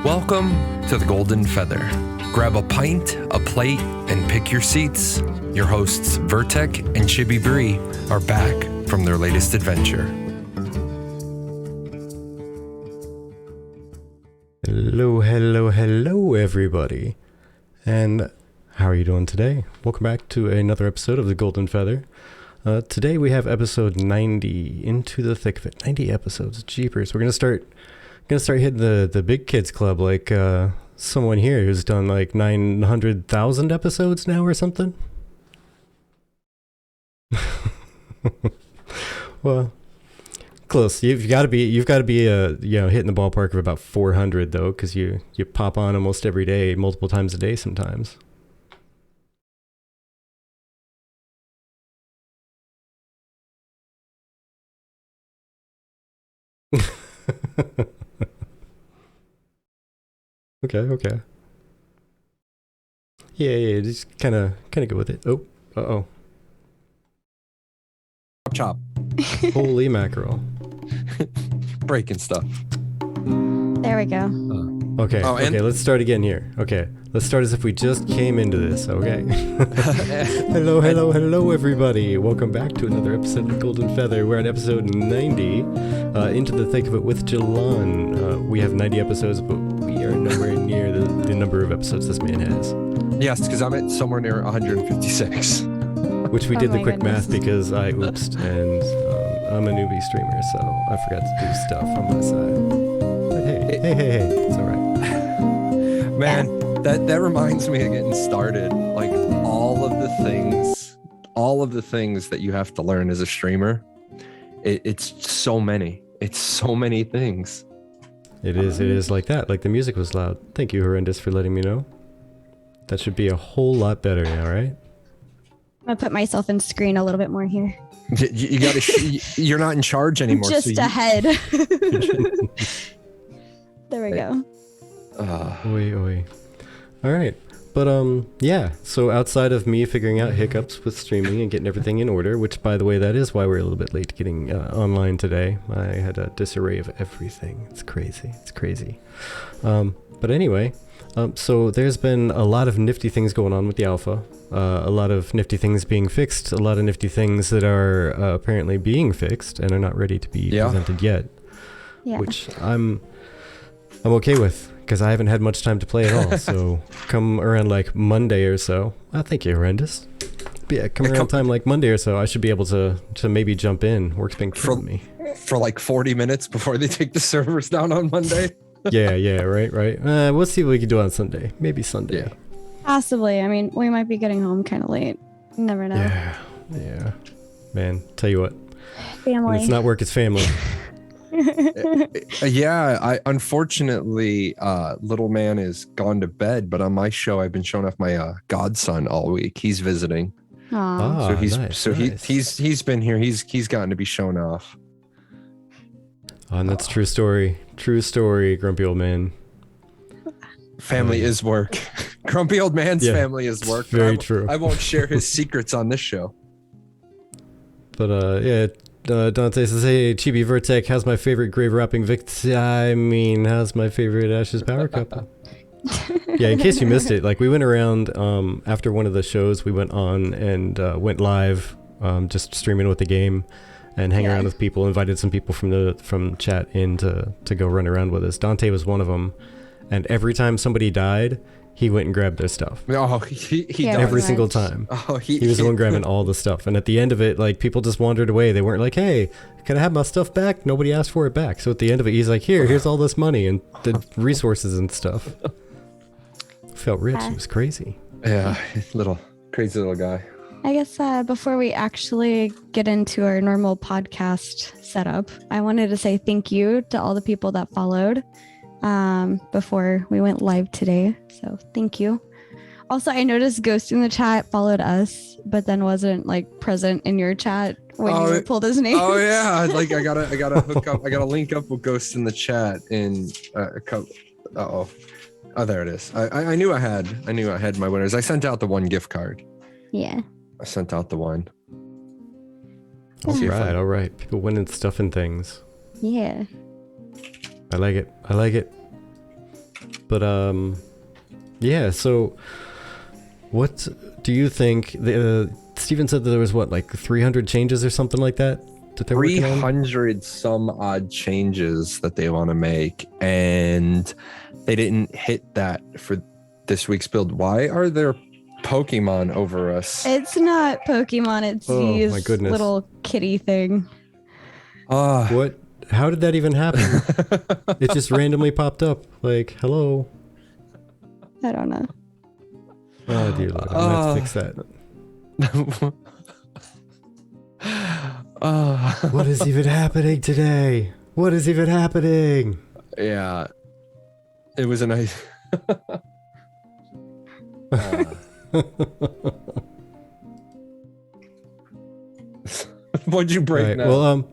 Welcome to the Golden Feather. Grab a pint, a plate, and pick your seats. Your hosts, Vertek and Chibi Bree, are back from their latest adventure. Hello, everybody. And how are you doing today? Welcome back to another episode of the Golden Feather. Today we have episode 90, Into the Thick of It. 90 episodes, jeepers. We're gonna start hitting the big kids club, like someone here who's done like 900,000 episodes now or something. Well, close. You've got to be hitting the ballpark of about 400 though, because you pop on almost every day, multiple times a day sometimes. Okay. Yeah, just kind of go with it. Oh, uh-oh. Chop. Holy mackerel. Breaking stuff. There we go. Okay, let's start again here. Okay, let's start as if we just came into this, okay? Hello, everybody. Welcome back to another episode of Golden Feather. We're on episode 90, Into the Thick of It with Jahlon. We have 90 episodes, but we are nowhere near the number of episodes this man has. Yes, because I'm at somewhere near 156. Which we did the quick math because I oopsed, and I'm a newbie streamer, so I forgot to do stuff on my side. But hey, it's all right. Man, that reminds me of getting started. Like all of the things that you have to learn as a streamer. It's so many things. It is like that. Like the music was loud. Thank you, Horrendous, for letting me know. That should be a whole lot better now, right? I'm gonna put myself in screen a little bit more here. You gotta. You're not in charge anymore. Just ahead. There we go. Oi. All right, but yeah. So outside of me figuring out hiccups with streaming and getting everything in order, which by the way, that is why we're a little bit late getting online today. I had a disarray of everything. It's crazy. But anyway. So there's been a lot of nifty things going on with the alpha, a lot of nifty things being fixed, a lot of nifty things that are apparently being fixed and are not ready to be presented yet, which I'm okay with because I haven't had much time to play at all. So come around like Monday or so. Thank you, Horrendous. But yeah, come around time like Monday or so, I should be able to maybe jump in. Work's been killing me. For like 40 minutes before they take the servers down on Monday. Yeah, right. We'll see what we can do on Sunday. Maybe Sunday. Yeah. Possibly. I mean, we might be getting home kind of late. You never know. Yeah. Man, tell you what. Family. When it's not work, it's family. I unfortunately, little man is gone to bed, but on my show, I've been showing off my godson all week. He's visiting. Aww. He's been here. He's gotten to be shown off. Oh, and that's true story, grumpy old man. Family is work. Grumpy old man's family is work. Very true. I won't share his secrets on this show. But Dante says, hey, Chibi Vertek, how's my favorite grave wrapping how's my favorite Ashes Power Couple? Yeah, in case you missed it, like we went around after one of the shows, we went on and went live, just streaming with the game. And hang around with people, invited some people from chat in to go run around with us. Dante was one of them, and every time somebody died, he went and grabbed their stuff. Oh, he every single time. Oh, he was the one grabbing all the stuff. And at the end of it, like people just wandered away. They weren't like, "Hey, can I have my stuff back?" Nobody asked for it back. So at the end of it, he's like, "Here's all this money and the resources and stuff." Felt rich. It was crazy. Yeah, crazy little guy. I guess before we actually get into our normal podcast setup, I wanted to say thank you to all the people that followed before we went live today. So thank you. Also, I noticed Ghost in the chat followed us, but then wasn't like present in your chat when you pulled his name. Oh yeah, like I gotta hook up. I gotta link up with Ghost in the chat in a couple. Oh, there it is. I knew I had my winners. I sent out the one gift card. Yeah. I sent out the one. All right. People winning stuff and things. Yeah. I like it. But yeah. So, what do you think? Steven said that there was what, like 300 changes or something like that they're working on? 300 some odd changes that they want to make, and they didn't hit that for this week's build. Why are there Pokemon over us? It's not Pokemon. It's Oh, my these goodness. little kitty thing. What? How did that even happen? It just randomly popped up. Like, hello. I don't know. Oh dear Lord, I'm gonna have to fix that. What is even happening today? What is even happening? Yeah, it was a nice. What'd you break Right, now? well,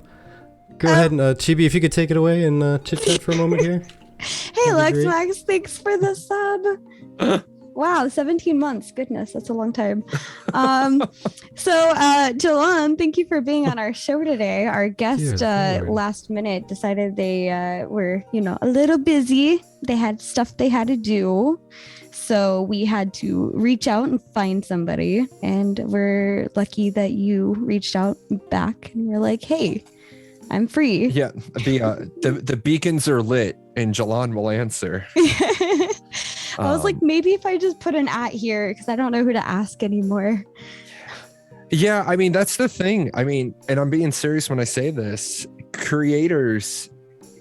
go ahead and Chibi, if you could take it away and chit chat for a moment here. Hey, That'd be Lex Max, thanks for the sub. Wow, 17 months. Goodness, that's a long time. So, Jahlon, thank you for being on our show today. Our guest Dear Lord. last minute decided they were, a little busy. They had stuff they had to do. So we had to reach out and find somebody. And we're lucky that you reached out back and we're like, hey, I'm free. Yeah, the beacons are lit, and Jahlon will answer. I was like, maybe if I just put an @ here, because I don't know who to ask anymore. Yeah, I mean, that's the thing. I mean, and I'm being serious when I say this. Creators,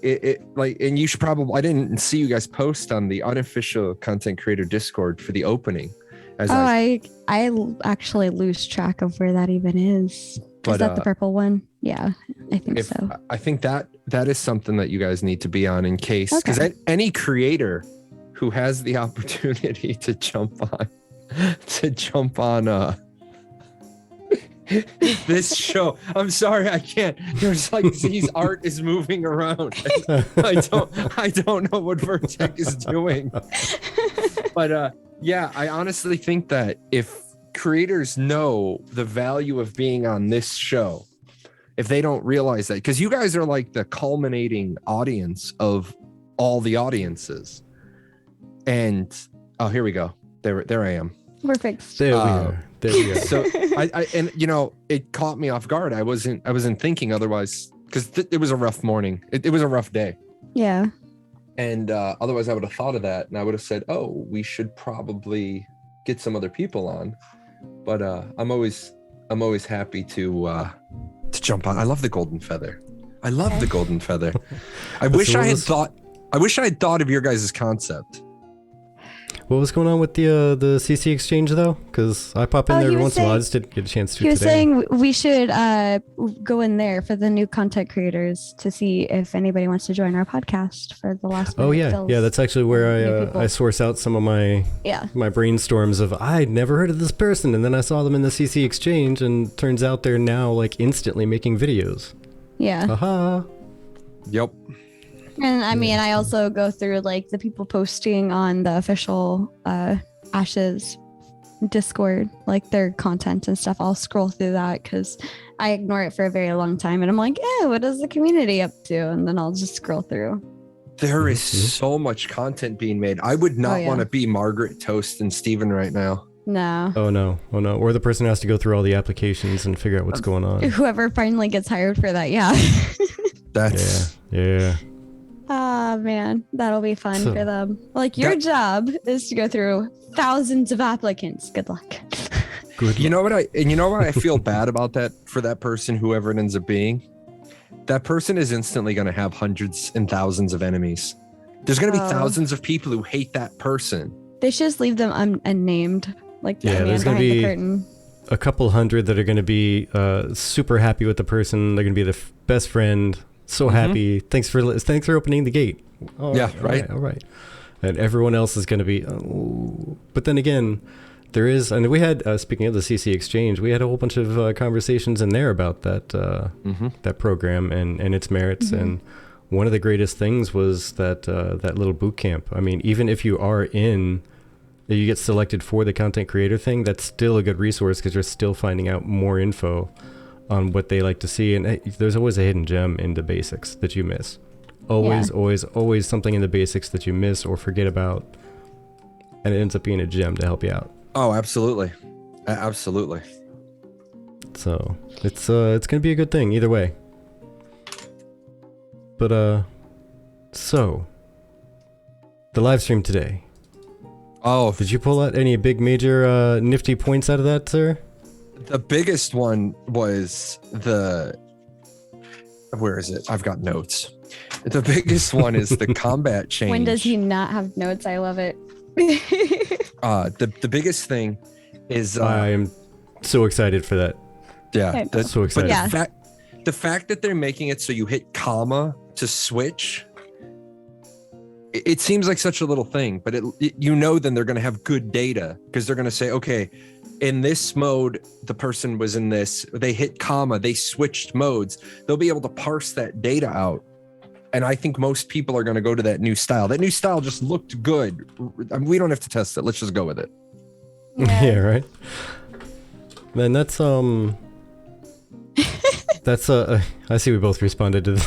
and you should probably, I didn't see you guys post on the unofficial content creator Discord for the opening. I actually lose track of where that even is. Is that the purple one? Yeah, I think so. I think that is something that you guys need to be on in case, because any creator who has the opportunity to jump on this show. I'm sorry, I can't. There's like Z's art is moving around. I don't know what Vertex is doing. But yeah, I honestly think that if creators know the value of being on this show, if they don't realize that, because you guys are like the culminating audience of all the audiences. And here we go. There I am. We're fixed. There we are. There we are. So I it caught me off guard. I wasn't thinking otherwise, because it was a rough morning. It was a rough day. Yeah. And otherwise I would have thought of that, and I would have said, oh, we should probably get some other people on. But I'm always happy to jump on. I love the golden feather. I love the golden feather. I wish I had thought of your guys' concept. What was going on with the CC exchange though? Because I pop in there every once in a while. I just didn't get a chance to. He was saying we should go in there for the new content creators to see if anybody wants to join our podcast for the last. Oh yeah, yeah. That's actually where I source out some of my brainstorms of I'd never heard of this person, and then I saw them in the CC exchange, and turns out they're now like instantly making videos. Yeah. Haha. Yep. And I mean, I also go through like the people posting on the official Ashes Discord, like their content and stuff. I'll scroll through that because I ignore it for a very long time. And I'm like, what is the community up to? And then I'll just scroll through. There is so much content being made. I would not want to be Margaret, Toast, and Steven right now. No. Oh no. Or the person who has to go through all the applications and figure out what's going on. Whoever finally gets hired for that, That's... Yeah. Ah, man, that'll be fun for them. Like, your job is to go through thousands of applicants. Good luck. You know what I feel bad about that for that person, whoever it ends up being? That person is instantly going to have hundreds and thousands of enemies. There's going to be thousands of people who hate that person. They should just leave them unnamed. Like, there's going to be a couple hundred that are going to be super happy with the person. They're going to be the best friend. So happy. Thanks for opening the gate. All right. And everyone else is going to be, but then again, there is, and we had, speaking of the CC exchange, we had a whole bunch of conversations in there about that, that program and its merits. And one of the greatest things was that little boot camp. I mean, even if you you get selected for the content creator thing, that's still a good resource because you're still finding out more info on what they like to see, and there's always a hidden gem in the basics that you miss. Always something in the basics that you miss or forget about, and it ends up being a gem to help you out. Oh, absolutely. Absolutely. So it's gonna be a good thing either way. But so the live stream today. Oh, Did you pull out any big major nifty points out of that, sir? the biggest one was where is it? I've got notes. The biggest one is the combat change. When does he not have notes? I love it. The biggest thing is I am so excited for that. yeah, So excited. But Yeah. the fact that they're making it so you hit comma to switch, it seems like such a little thing, but then they're going to have good data because they're going to say, okay, in this mode, the person was in this, they hit comma, they switched modes. They'll be able to parse that data out. And I think most people are going to go to that new style. That new style just looked good. I mean, we don't have to test it. Let's just go with it. Yeah, right. Man, that's I see we both responded to this.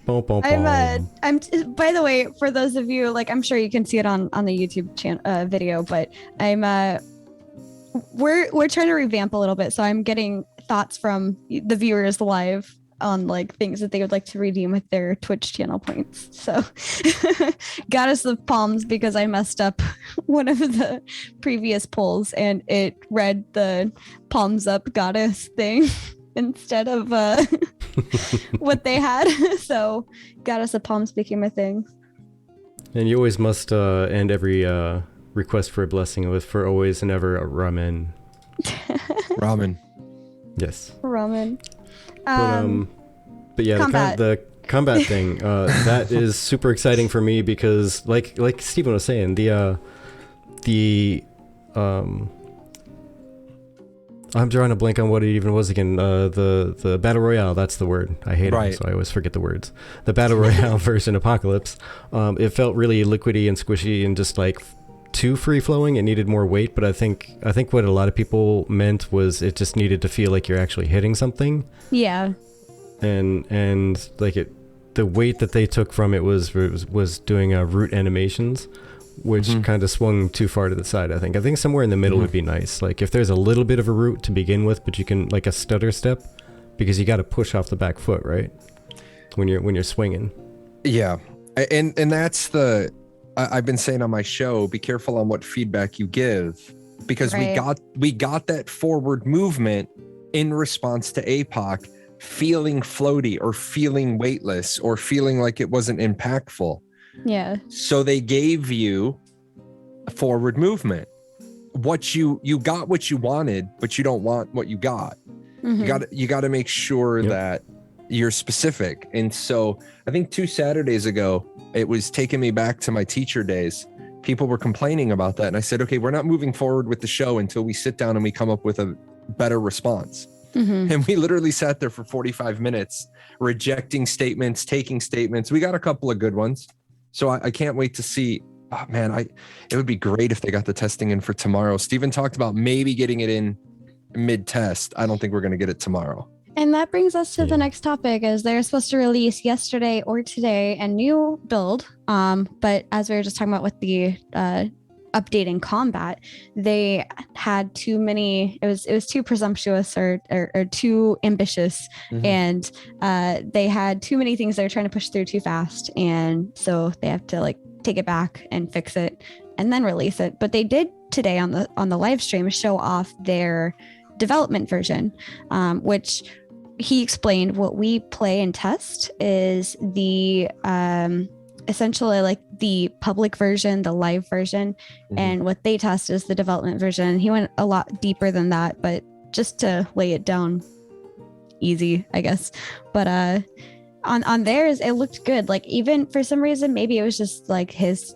I'm by the way, for those of you, like, I'm sure you can see it on the YouTube channel video, but we're trying to revamp a little bit, so I'm getting thoughts from the viewers live on like things that they would like to redeem with their Twitch channel points. So got us the palms because I messed up one of the previous polls and it read the palms up goddess thing instead of what they had. So got us a palm speaking of things. And you always must end every request for a blessing with for always and ever a ramen. Ramen. Yes. Ramen. But yeah, combat. the combat thing, that is super exciting for me because like Stephen was saying, I'm drawing a blank on what it even was again. The battle royale, that's the word. I hate it, so I always forget the words. The battle royale version Apocalypse, it felt really liquidy and squishy and just like too free flowing. It needed more weight, but I think what a lot of people meant was it just needed to feel like you're actually hitting something. Yeah. And like the weight that they took from it was doing root animations, which kind of swung too far to the side. I think somewhere in the middle would be nice. Like if there's a little bit of a root to begin with, but you can like a stutter step, because you got to push off the back foot, right? When you're swinging. Yeah, and that's I've been saying on my show, be careful on what feedback you give, because we got that forward movement in response to APOC feeling floaty or feeling weightless or feeling like it wasn't impactful. Yeah. So they gave you a forward movement. What you got what you wanted, but you don't want what you got. You got to make sure that you're specific. And so I think 2 Saturdays ago, it was taking me back to my teacher days. People were complaining about that. And I said, okay, we're not moving forward with the show until we sit down and we come up with a better response. And we literally sat there for 45 minutes, rejecting statements, taking statements. We got a couple of good ones. So I can't wait to see. Oh man, it would be great if they got the testing in for tomorrow. Steven talked about maybe getting it in mid-test. I don't think we're going to get it tomorrow. And that brings us to the next topic, is they're supposed to release yesterday or today a new build. But as we were just talking about with the updating combat, they had too many, it was too presumptuous or too ambitious, and they had too many things they were trying to push through too fast, and so they have to like take it back and fix it and then release it. But they did today on the live stream show off their development version, which he explained what we play and test is the essentially like the public version, the live version, and what they test is the development version. He went a lot deeper than that, but just to lay it down easy, I guess. But on theirs, it looked good. Like even for some reason, maybe it was just like his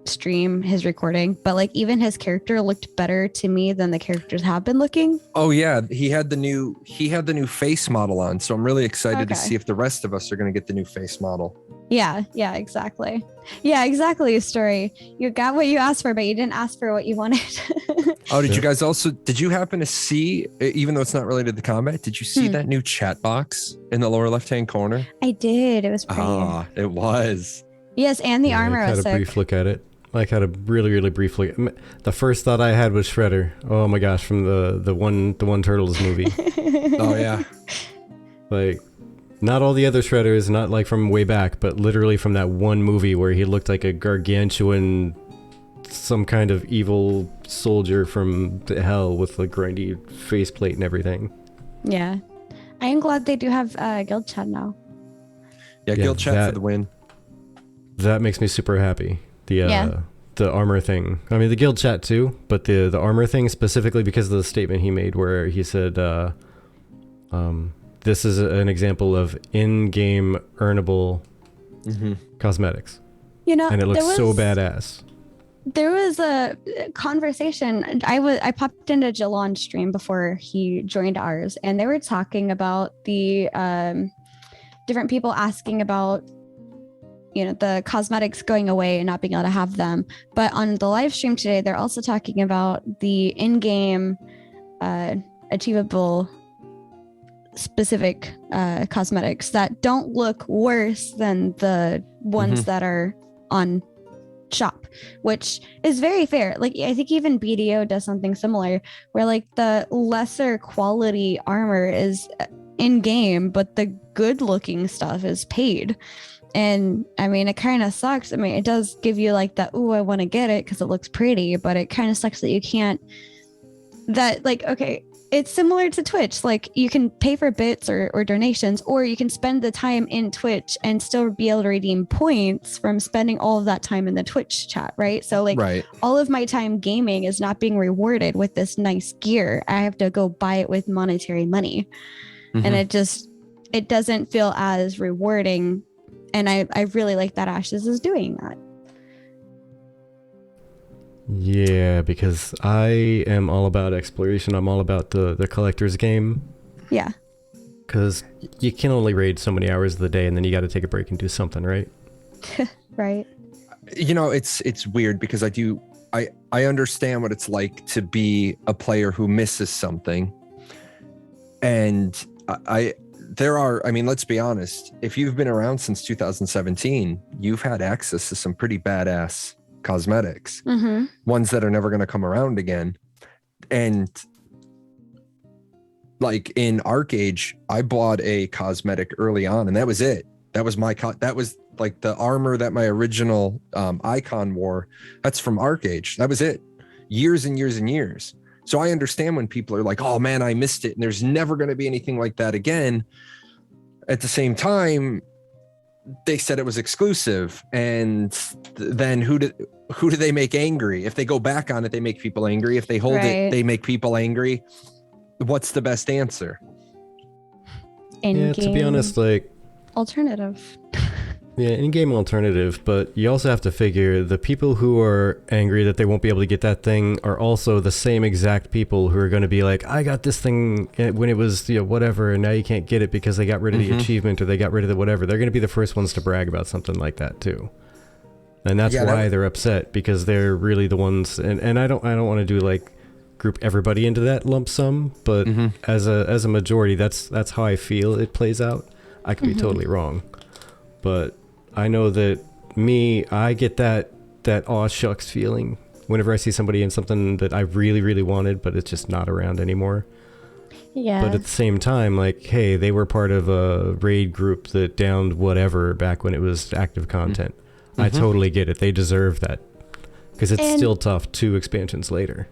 stream, his recording, but like even his character looked better to me than the characters have been looking. Oh yeah, he had the new face model on, so I'm really excited to see if the rest of us are going to get the new face model. Yeah, exactly. Yeah, exactly. Story. You got what you asked for, but you didn't ask for what you wanted. Oh, did you Yep. guys also, did you happen to see, even though it's not related to combat, did you see that new chat box in the lower left-hand corner? I did. It was pretty. Ah, it was. Yes, and the Yeah, armor I had was a brief sick. look at it. Like had a really, really brief look. The first thought I had was Shredder. Oh my gosh, from the one Turtles movie. Oh, yeah. Like, not all the other Shredders, not like from way back, but literally from that one movie where he looked like a gargantuan, some kind of evil soldier from the hell with a grindy faceplate and everything. Yeah. I am glad they do have guild chat now. Yeah, guild chat for the win. That makes me super happy. Yeah. The armor thing. I mean, the guild chat too, but the armor thing specifically because of the statement he made where he said, this is an example of in-game earnable cosmetics. You know, And it looks so badass. There was a conversation. I popped into Jahlon's stream before he joined ours, and they were talking about the different people asking about, you know, the cosmetics going away and not being able to have them. But on the live stream today, they're also talking about the in-game achievable specific cosmetics that don't look worse than the ones that are on shop, which is very fair. Like, I think even BDO does something similar where like the lesser quality armor is in game, but the good looking stuff is paid. And I mean, it kind of sucks. I mean, it does give you like that, ooh, I want to get it because it looks pretty, but it kind of sucks that you can't, that like, okay, it's similar to Twitch. Like, you can pay for bits or donations, or you can spend the time in Twitch and still be able to redeem points from spending all of that time in the Twitch chat, right? So like all of my time gaming is not being rewarded with this nice gear. I have to go buy it with monetary money. And it doesn't feel as rewarding. And I really like that Ashes is doing that. Yeah, because I am all about exploration. I'm all about the collector's game. Yeah. Because you can only raid so many hours of the day, and then you got to take a break and do something, right? Right. You know, it's weird because I understand what it's like to be a player who misses something. And I mean, let's be honest. If you've been around since 2017, you've had access to some pretty badass cosmetics, ones that are never going to come around again. And like in Arcage, I bought a cosmetic early on, and that was it. That was that was like the armor that my original icon wore. That's from Arcage. That was it. Years and years and years. So I understand when people are like, oh man, I missed it, and there's never going to be anything like that again. At the same time, they said it was exclusive, and then who do they make angry? If they go back on it, they make people angry. If they hold it, they make people angry. What's the best answer? Yeah, to be honest, like alternative. Yeah, in-game alternative, but you also have to figure the people who are angry that they won't be able to get that thing are also the same exact people who are going to be like, I got this thing when it was, you know, whatever, and now you can't get it because they got rid of the achievement or they got rid of the whatever. They're going to be the first ones to brag about something like that too. And that's why they're upset, because they're really the ones, and I don't want to do like group everybody into that lump sum, but as a majority, that's how I feel it plays out. I could be totally wrong, but I know that I get that aw shucks feeling whenever I see somebody in something that I really, really wanted, but it's just not around anymore. Yeah. But at the same time, like, hey, they were part of a raid group that downed whatever back when it was active content. I totally get it. They deserve that, because it's still tough 2 expansions later.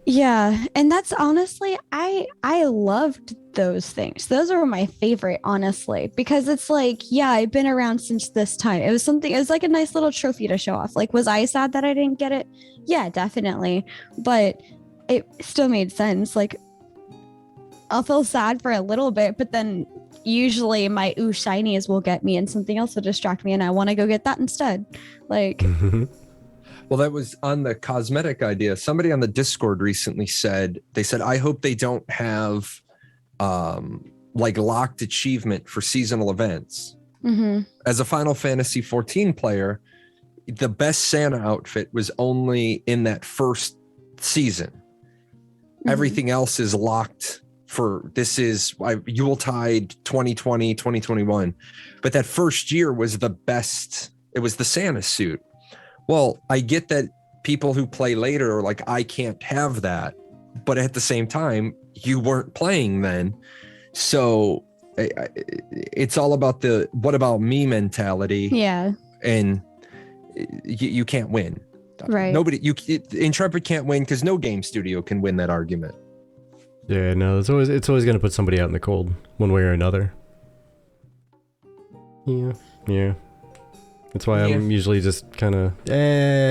Yeah, and that's honestly, I loved those things. Those were my favorite, honestly, because it's like, yeah, I've been around since this time. It was like a nice little trophy to show off. Like, was I sad that I didn't get it? Yeah, definitely. But it still made sense. Like, I'll feel sad for a little bit, but then usually my ooh shinies will get me and something else will distract me, and I want to go get that instead. Like, well, that was on the cosmetic idea. Somebody on the Discord recently said, I hope they don't have like locked achievement for seasonal events. As a Final Fantasy 14 player, the best Santa outfit was only in that first season. Everything else is locked for this is Yuletide 2020, 2021. But that first year was the best. It was the Santa suit. Well, I get that people who play later are like, I can't have that. But at the same time, you weren't playing then. So it's all about the what about me mentality. Yeah. And you can't win. Right. Intrepid can't win because no game studio can win that argument. Yeah, no, it's always going to put somebody out in the cold one way or another. Yeah. That's why I'm usually just kind of,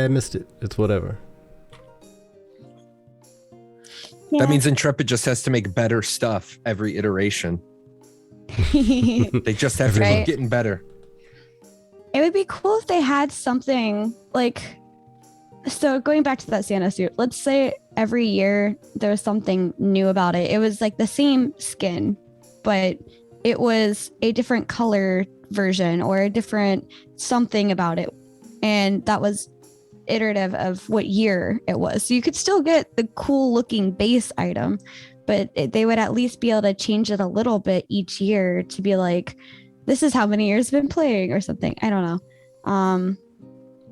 missed it. It's whatever. Yeah. That means Intrepid just has to make better stuff every iteration. They just have to keep getting better. It would be cool if they had something like, so going back to that Santa suit, let's say every year there was something new about it. It was like the same skin, but it was a different color version or a different something about it. And that was iterative of what year it was. So you could still get the cool looking base item, but they would at least be able to change it a little bit each year to be like, this is how many years I've been playing or something. I don't know.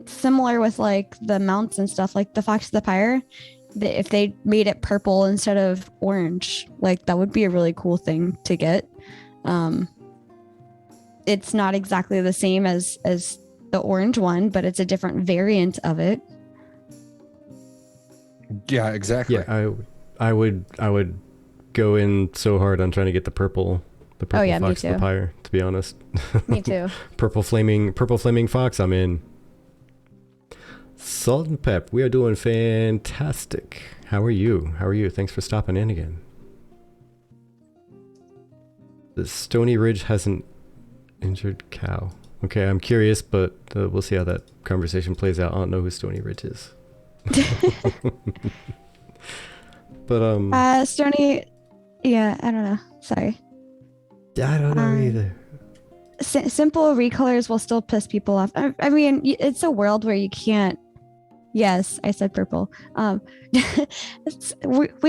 Similar with like the mounts and stuff, like the Fox of the Pyre, if they made it purple instead of orange, like that would be a really cool thing to get. It's not exactly the same as the orange one, but it's a different variant of it. Yeah, exactly. Yeah, I would go in so hard on trying to get the purple Fox of the Pyre, to be honest. Me too. Purple flaming fox, I'm in. Salt and Pep, we are doing fantastic. How are you? Thanks for stopping in again. The Stony Ridge has an injured cow. Okay, I'm curious, but we'll see how that conversation plays out. I don't know who Stony Ridge is. But Stony, yeah, I don't know. Sorry. I don't know either. Simple recolors will still piss people off. I mean, it's a world where you can't. Yes, I said purple. We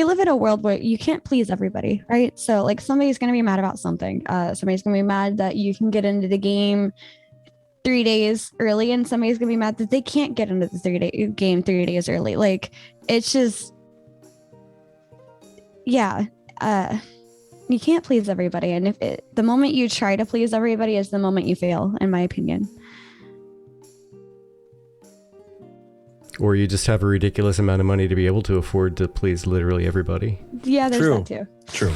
live in a world where you can't please everybody, right? So like somebody's going to be mad about something. Somebody's going to be mad that you can get into the game 3 days early, and somebody's going to be mad that they can't get into the game 3 days early. Like it's just, yeah. You can't please everybody, and the moment you try to please everybody is the moment you fail, in my opinion. Or you just have a ridiculous amount of money to be able to afford to please literally everybody. Yeah, there's that too. True.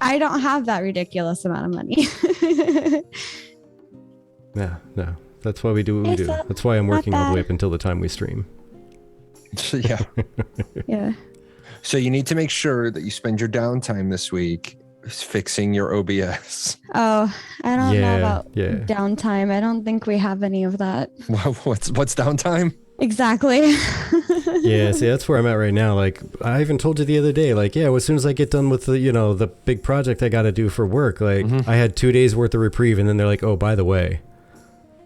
I don't have that ridiculous amount of money. No. That's why we do what we do. That's why I'm working all the way up until the time we stream. Yeah. Yeah. So you need to make sure that you spend your downtime this week fixing your OBS. Oh, I don't know about downtime. I don't think we have any of that. What's downtime? Exactly. Yeah, see, that's where I'm at right now. Like, I even told you the other day, like, yeah, as soon as I get done with the big project I got to do for work, like, I had 2 days worth of reprieve, and then they're like, oh, by the way,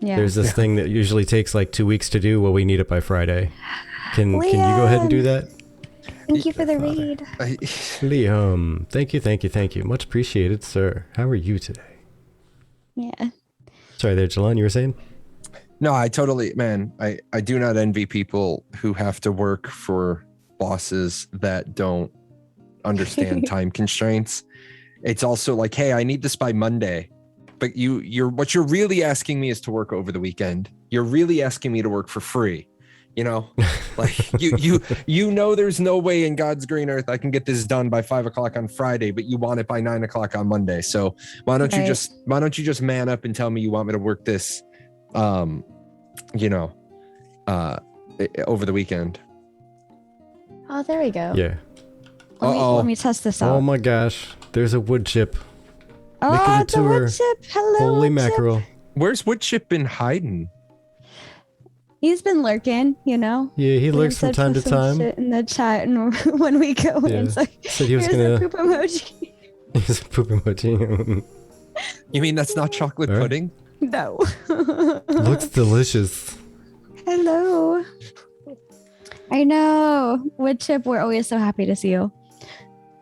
there's this thing that usually takes like 2 weeks to do. Well, we need it by Friday. Can you go ahead and do that? Thank you for the read. Liam, thank you. Much appreciated, sir. How are you today? Yeah. Sorry there, Jahlon, you were saying? No, I do not envy people who have to work for bosses that don't understand time constraints. It's also like, hey, I need this by Monday. But what you're really asking me is to work over the weekend. You're really asking me to work for free. Like there's no way in God's green earth I can get this done by 5 o'clock on Friday, but you want it by 9 o'clock on Monday. So why don't you just man up and tell me you want me to work this, over the weekend? Oh, there we go. Yeah. Let me test this out. Oh my gosh, there's a wood chip. Oh, it's a wood chip. Hello. Holy wood mackerel. Chip. Where's wood chip been hiding? He's been lurking, Yeah, he lurks from time to time. Shit in the chat, and when we go in, it's like, said he was here's a poop emoji. He's a poop emoji. You mean that's not chocolate pudding? No. Looks delicious. Hello. I know. Wood chip, we're always so happy to see you.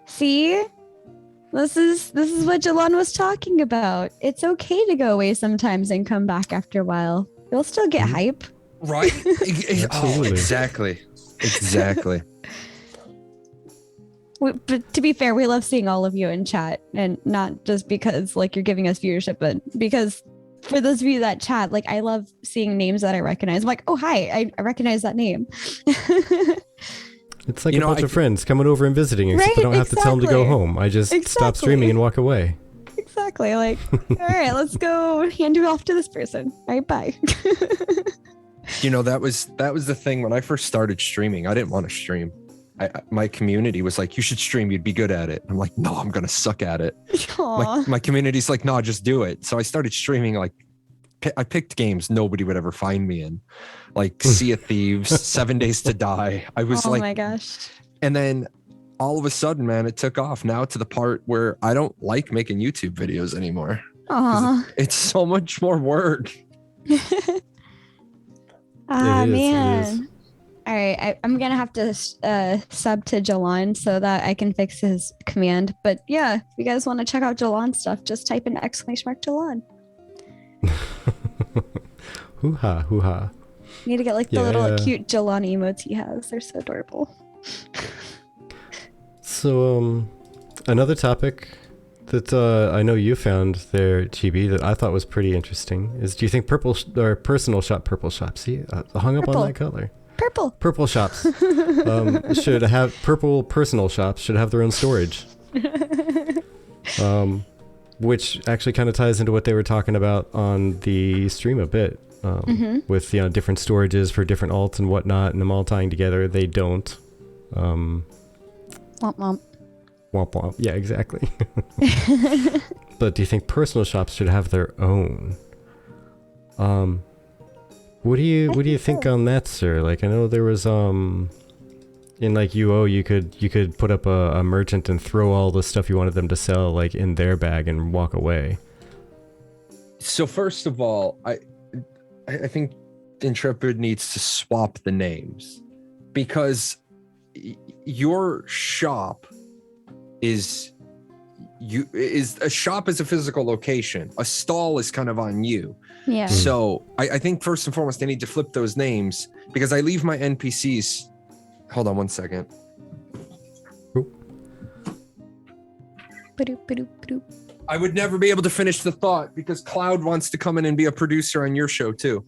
See? This is what Jahlon was talking about. It's okay to go away sometimes and come back after a while. You'll still get hype. Right? Oh, Absolutely. exactly. But to be fair, we love seeing all of you in chat, and not just because like you're giving us viewership, but because for those of you that chat, like I love seeing names that I recognize. I'm like, oh hi, I recognize that name. It's like a bunch of friends coming over and visiting, except Right, I don't have to tell them to go exactly. home. I just stop Exactly. streaming and walk away. Exactly. Like, all right, let's go hand you off to this person. All right, bye. That was the thing when I first started streaming. I didn't want to stream. My community was like, you should stream, you'd be good at it. I'm like, no, I'm gonna suck at it. Aw. My community's like, no, just do it. So I started streaming. Like, I picked games nobody would ever find me in, like Sea of Thieves, 7 Days to Die. I was Oh like, my gosh. and then all of a sudden, man, it took off now to the part where I don't like making YouTube videos anymore. Aw. It's so much more work. Ah, It is, it man. is. All right, I'm gonna have to sub to Jahlon so that I can fix his command. But yeah, if you guys want to check out Jahlon stuff, just type in !Jahlon. Hoo-ha, hoo-ha. Need to get like the Yeah, little cute Jahlon emotes he has. They're so adorable. So, another topic that I know you found there, Chibi, that I thought was pretty interesting is: do you think purple shops? See, I hung up Purple. on that color. Purple. Shops should have purple personal shops should have their own storage. Which actually kind of ties into what they were talking about on the stream a bit, with different storages for different alts and whatnot, and them all tying together. They don't. Womp womp. Womp womp. Yeah, exactly. But do you think personal shops should have their own? What do you think on that, sir? Like, I know there was in like UO you could put up a merchant and throw all the stuff you wanted them to sell like in their bag and walk away. So first of all, I think Intrepid needs to swap the names, because your shop is a shop is a physical location. A stall is kind of on you. Yeah. So I think first and foremost, they need to flip those names, because I leave my NPCs. Hold on one second. Ba-doop, ba-doop, ba-doop. I would never be able to finish the thought, because Cloud wants to come in and be a producer on your show too.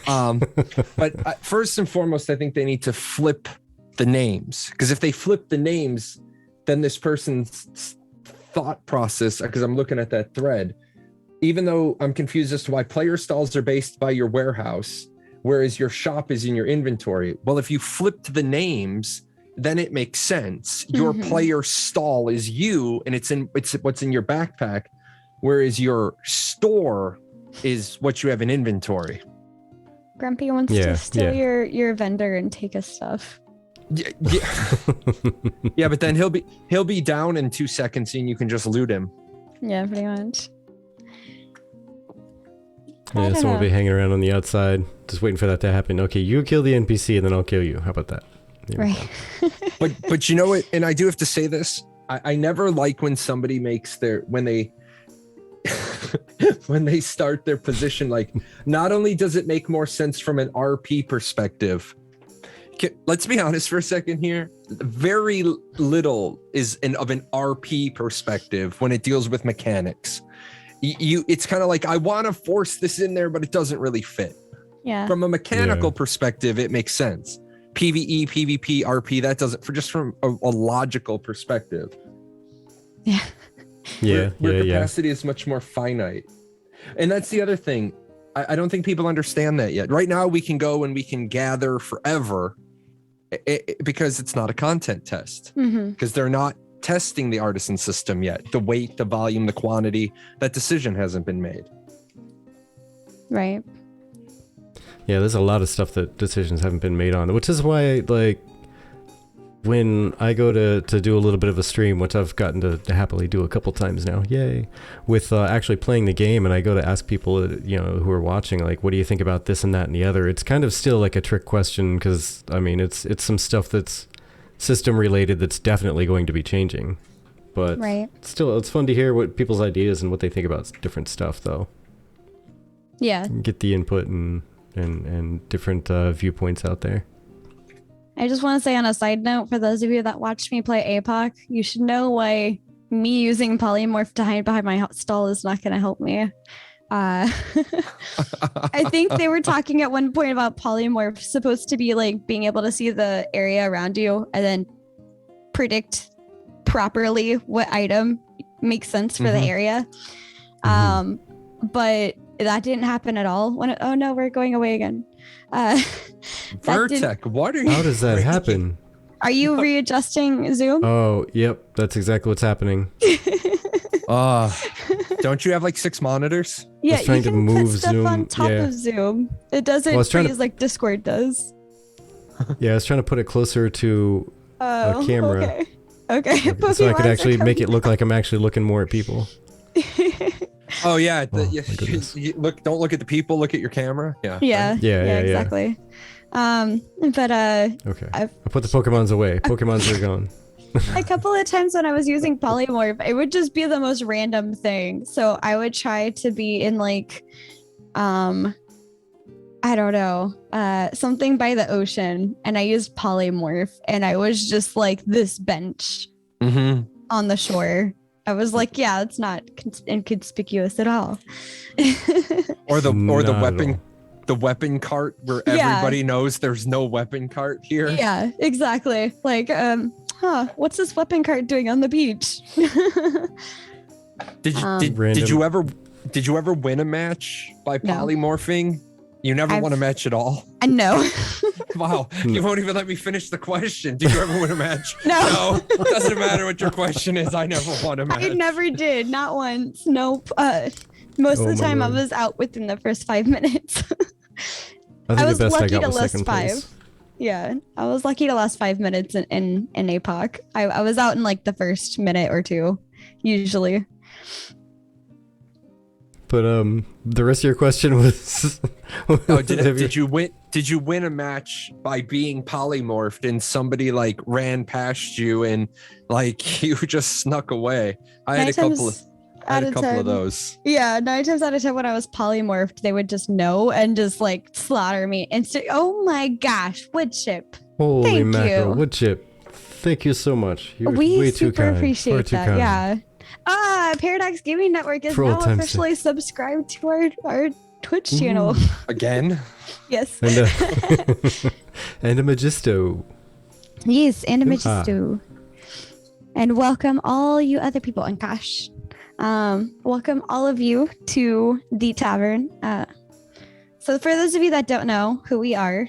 But first and foremost, I think they need to flip the names, because if they flip the names, then this person's thought process, because I'm looking at that thread, even though I'm confused as to why player stalls are based by your warehouse, whereas your shop is in your inventory. Well, if you flipped the names, then it makes sense. Your player stall is you, and it's what's in your backpack, whereas your store is what you have in inventory. Grumpy wants to steal your vendor and take his stuff. Yeah, but then he'll be down in 2 seconds and you can just loot him. Yeah, pretty much. Yeah, someone will be hanging around on the outside, just waiting for that to happen. Okay, you kill the NPC and then I'll kill you. How about that? Right. But you know what? And I do have to say this. I never like when somebody makes when they when they start their position, like, not only does it make more sense from an RP perspective, let's be honest for a second here. Very little is of an RP perspective when it deals with mechanics. It's kind of like, I want to force this in there, but it doesn't really fit. Yeah. From a mechanical perspective, it makes sense. PvE, PvP, RP, that doesn't, from a logical perspective. Yeah. Where capacity is much more finite. And that's the other thing. I don't think people understand that yet. Right now, we can go and we can gather forever because it's not a content test. Because they're not testing the artisan system yet. The weight, the volume, the quantity, that decision hasn't been made. Right. Yeah, there's a lot of stuff that decisions haven't been made on, which is why, like, when I go to do a little bit of a stream, which I've gotten to happily do a couple times now, yay, with actually playing the game, and I go to ask people, who are watching, like, what do you think about this and that and the other? It's kind of still like a trick question because, I mean, it's some stuff that's system related that's definitely going to be changing. But Right. still, it's fun to hear what people's ideas and what they think about different stuff, though. Yeah. Get the input and different viewpoints out there. I just want to say on a side note, for those of you that watched me play APOC, you should know why me using polymorph to hide behind my stall is not going to help me. I think they were talking at one point about polymorph supposed to be like being able to see the area around you and then predict properly what item makes sense for the area. But that didn't happen at all. Oh no, we're going away again. Vertec, what are you? How does that happen? Are you readjusting Zoom? Oh, yep, that's exactly what's happening. Don't you have like 6 monitors? Yeah, was trying you to can move put stuff Zoom, on top yeah. of Zoom. It doesn't Well, I was trying to- freeze like Discord does. Yeah, I was trying to put it closer to Oh, a camera. Okay. Okay. So I could Pokemons are actually make it coming. look like I'm actually looking more at people. Oh yeah, Oh, my goodness. look. Don't look at the people. Look at your camera. Yeah. Yeah. Yeah, yeah. Exactly. But Okay. I put the Pokemons away. Pokemons are gone. a couple of times when I was using polymorph, it would just be the most random thing. So I would try to be in like, I don't know, something by the ocean, and I used polymorph, and I was just like this bench on the shore. I was like, yeah, it's not inconspicuous at all. Or the Not at weapon. all. The weapon cart where Yeah. everybody knows there's no weapon cart here. Yeah, exactly. Like, what's this weapon cart doing on the beach? Did Random. you ever win a match by No. polymorphing? You never I've- won a match at all? No. Wow, you won't even let me finish the question. Did you ever win a match? No. No, doesn't matter what your question is. I never won a match. I never did, not once. Nope. Most Oh of the my time, I word. was out within the first 5 minutes. I think I was the best I lucky got to was last second 5. place. Yeah, I was lucky to last 5 minutes in APOC. I was out in like the first minute or two, usually. But the rest of your question was. Oh, did you win? Did you win a match by being polymorphed and somebody like ran past you and like you just snuck away? I had a couple of those. Yeah, 9 times out of 10 when I was polymorphed, they would just know and just like slaughter me. Oh my gosh, wood chip. Holy Thank mackerel! you. Wood chip. Thank you so much. You're We way too super kind. appreciate Far too that. kind. Yeah. Paradox Gaming Network is For all now time's officially subscribed to our Twitch channel. Again? Yes. And and a Magisto. Yes, and a Hoo-ha. Magisto. And welcome all you other people. And gosh, welcome all of you to the tavern. So for those of you that don't know who we are,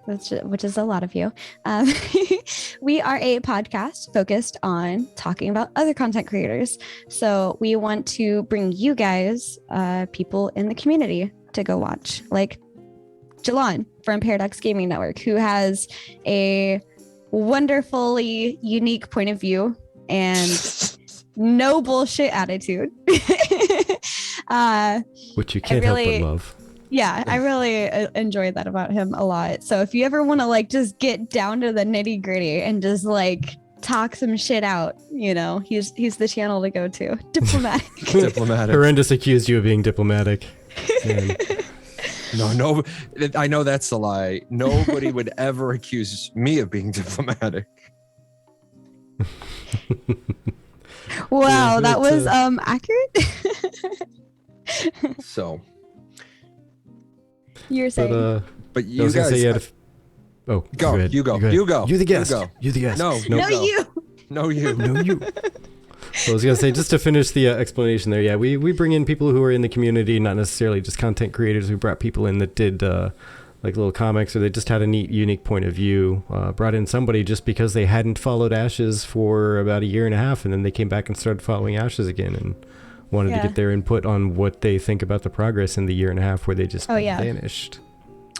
which is a lot of you, we are a podcast focused on talking about other content creators. So we want to bring you guys, people in the community, to go watch, like Jahlon from Paradox Gaming Network, who has a wonderfully unique point of view and no bullshit attitude. Which you can't help but love. Yeah, I really enjoy that about him a lot. So if you ever want to like just get down to the nitty gritty and just like talk some shit out, he's the channel to go to. Diplomatic. Diplomatic. Horrendous accused you of being diplomatic. Man. No, I know that's a lie. Nobody would ever accuse me of being diplomatic. Wow, Yeah, that but, was accurate. So, You're saying but I you was gonna guys, say you had go. ahead. You go. ahead. You go. You're the You guest. go. You're the guest. No, no, go. you. No, you. No, you. I was gonna say, just to finish the explanation there, yeah, we bring in people who are in the community, not necessarily just content creators. We brought people in that did like little comics, or they just had a neat, unique point of view. Brought in somebody just because they hadn't followed Ashes for about 1.5 years, and then they came back and started following Ashes again, and wanted to get their input on what they think about the progress in the 1.5 years where they just vanished.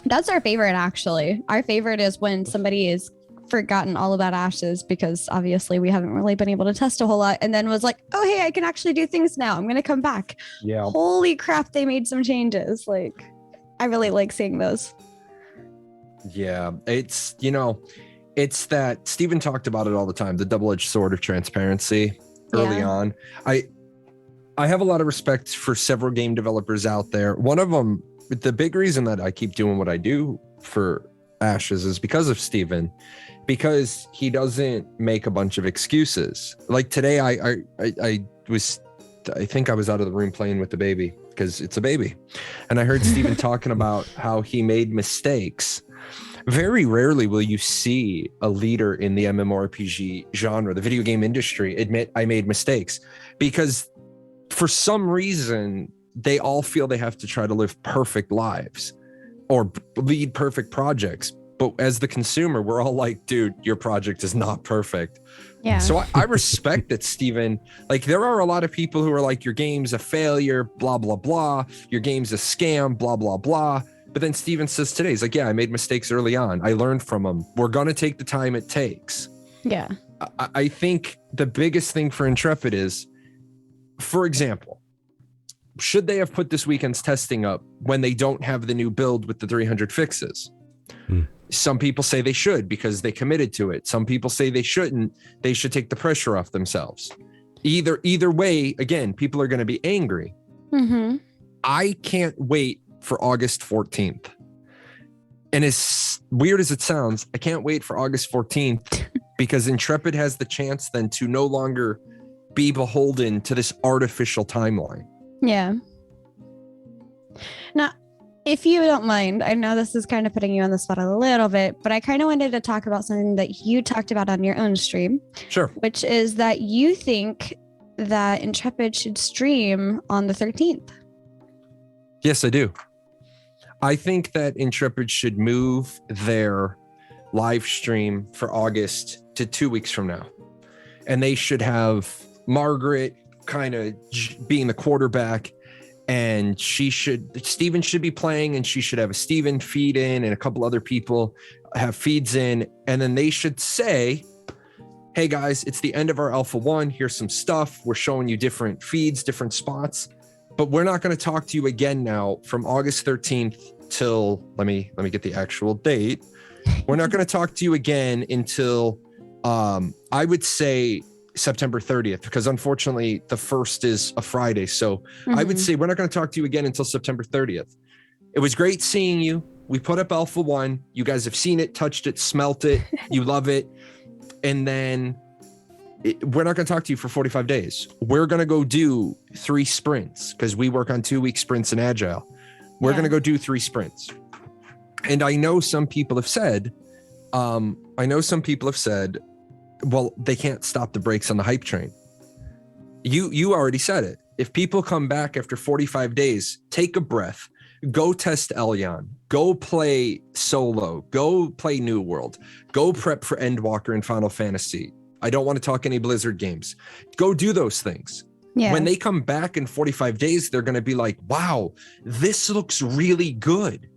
That's our favorite, actually. Our favorite is when somebody is forgotten all about Ashes because obviously we haven't really been able to test a whole lot. And then was like, oh, hey, I can actually do things now. I'm going to come back. Yeah. Holy crap, they made some changes. Like, I really like seeing those. Yeah. It's, it's that Steven talked about it all the time, the double-edged sword of transparency early on. I have a lot of respect for several game developers out there. One of them, the big reason that I keep doing what I do for Ashes is because of Steven, because he doesn't make a bunch of excuses. Like today, I think I was out of the room playing with the baby because it's a baby. And I heard Steven talking about how he made mistakes. Very rarely will you see a leader in the MMORPG genre, the video game industry, admit I made mistakes, because for some reason, they all feel they have to try to live perfect lives or lead perfect projects. But as the consumer, we're all like, dude, your project is not perfect. Yeah. So I respect that, Steven. Like, there are a lot of people who are like, your game's a failure, blah, blah, blah. Your game's a scam, blah, blah, blah. But then Steven says today, he's like, yeah, I made mistakes early on. I learned from them. We're going to take the time it takes. Yeah. I think the biggest thing for Intrepid is, for example, should they have put this weekend's testing up when they don't have the new build with the 300 fixes? Some people say they should because they committed to it. Some people say they shouldn't. They should take the pressure off themselves. Either way, again, people are going to be angry. Mm-hmm. I can't wait for August 14th. And as weird as it sounds, I can't wait for August 14th because Intrepid has the chance then to no longer be beholden to this artificial timeline. Yeah. Now, if you don't mind, I know this is kind of putting you on the spot a little bit, but I kind of wanted to talk about something that you talked about on your own stream. Sure. Which is that you think that Intrepid should stream on the 13th. Yes, I do. I think that Intrepid should move their live stream for August to 2 weeks from now. And they should have Margaret kind of being the quarterback, and Steven should be playing, and she should have a Steven feed in, and a couple other people have feeds in. And then they should say, hey guys, it's the end of our Alpha 1. Here's some stuff. We're showing you different feeds, different spots. But we're not going to talk to you again now from August 13th till, let me get the actual date. We're not going to talk to you again until, I would say September 30th, because unfortunately the 1st is a Friday. So I would say we're not going to talk to you again until September 30th. It was great seeing you. We put up Alpha 1. You guys have seen it, touched it, smelt it. You love it. And then we're not going to talk to you for 45 days. We're going to go do 3 sprints because we work on 2-week sprints in Agile. We're going to go do 3 sprints. And I know some people have said, well, they can't stop the brakes on the hype train. You already said it. If people come back after 45 days, take a breath, go test Elyon, go play solo, go play New World, go prep for Endwalker and Final Fantasy. I don't want to talk any Blizzard games. Go do those things. Yeah. When they come back in 45 days, they're going to be like, wow, this looks really good.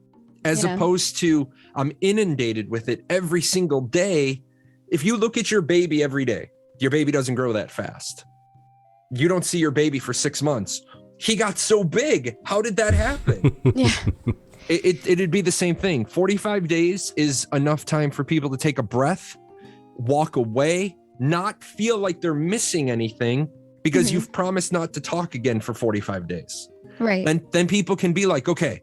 As opposed to I'm inundated with it every single day. If you look at your baby every day, your baby doesn't grow that fast. You don't see your baby for 6 months. He got so big. How did that happen? Yeah. It'd be the same thing. 45 days is enough time for people to take a breath, walk away, not feel like they're missing anything because you've promised not to talk again for 45 days. Right. And then people can be like, okay,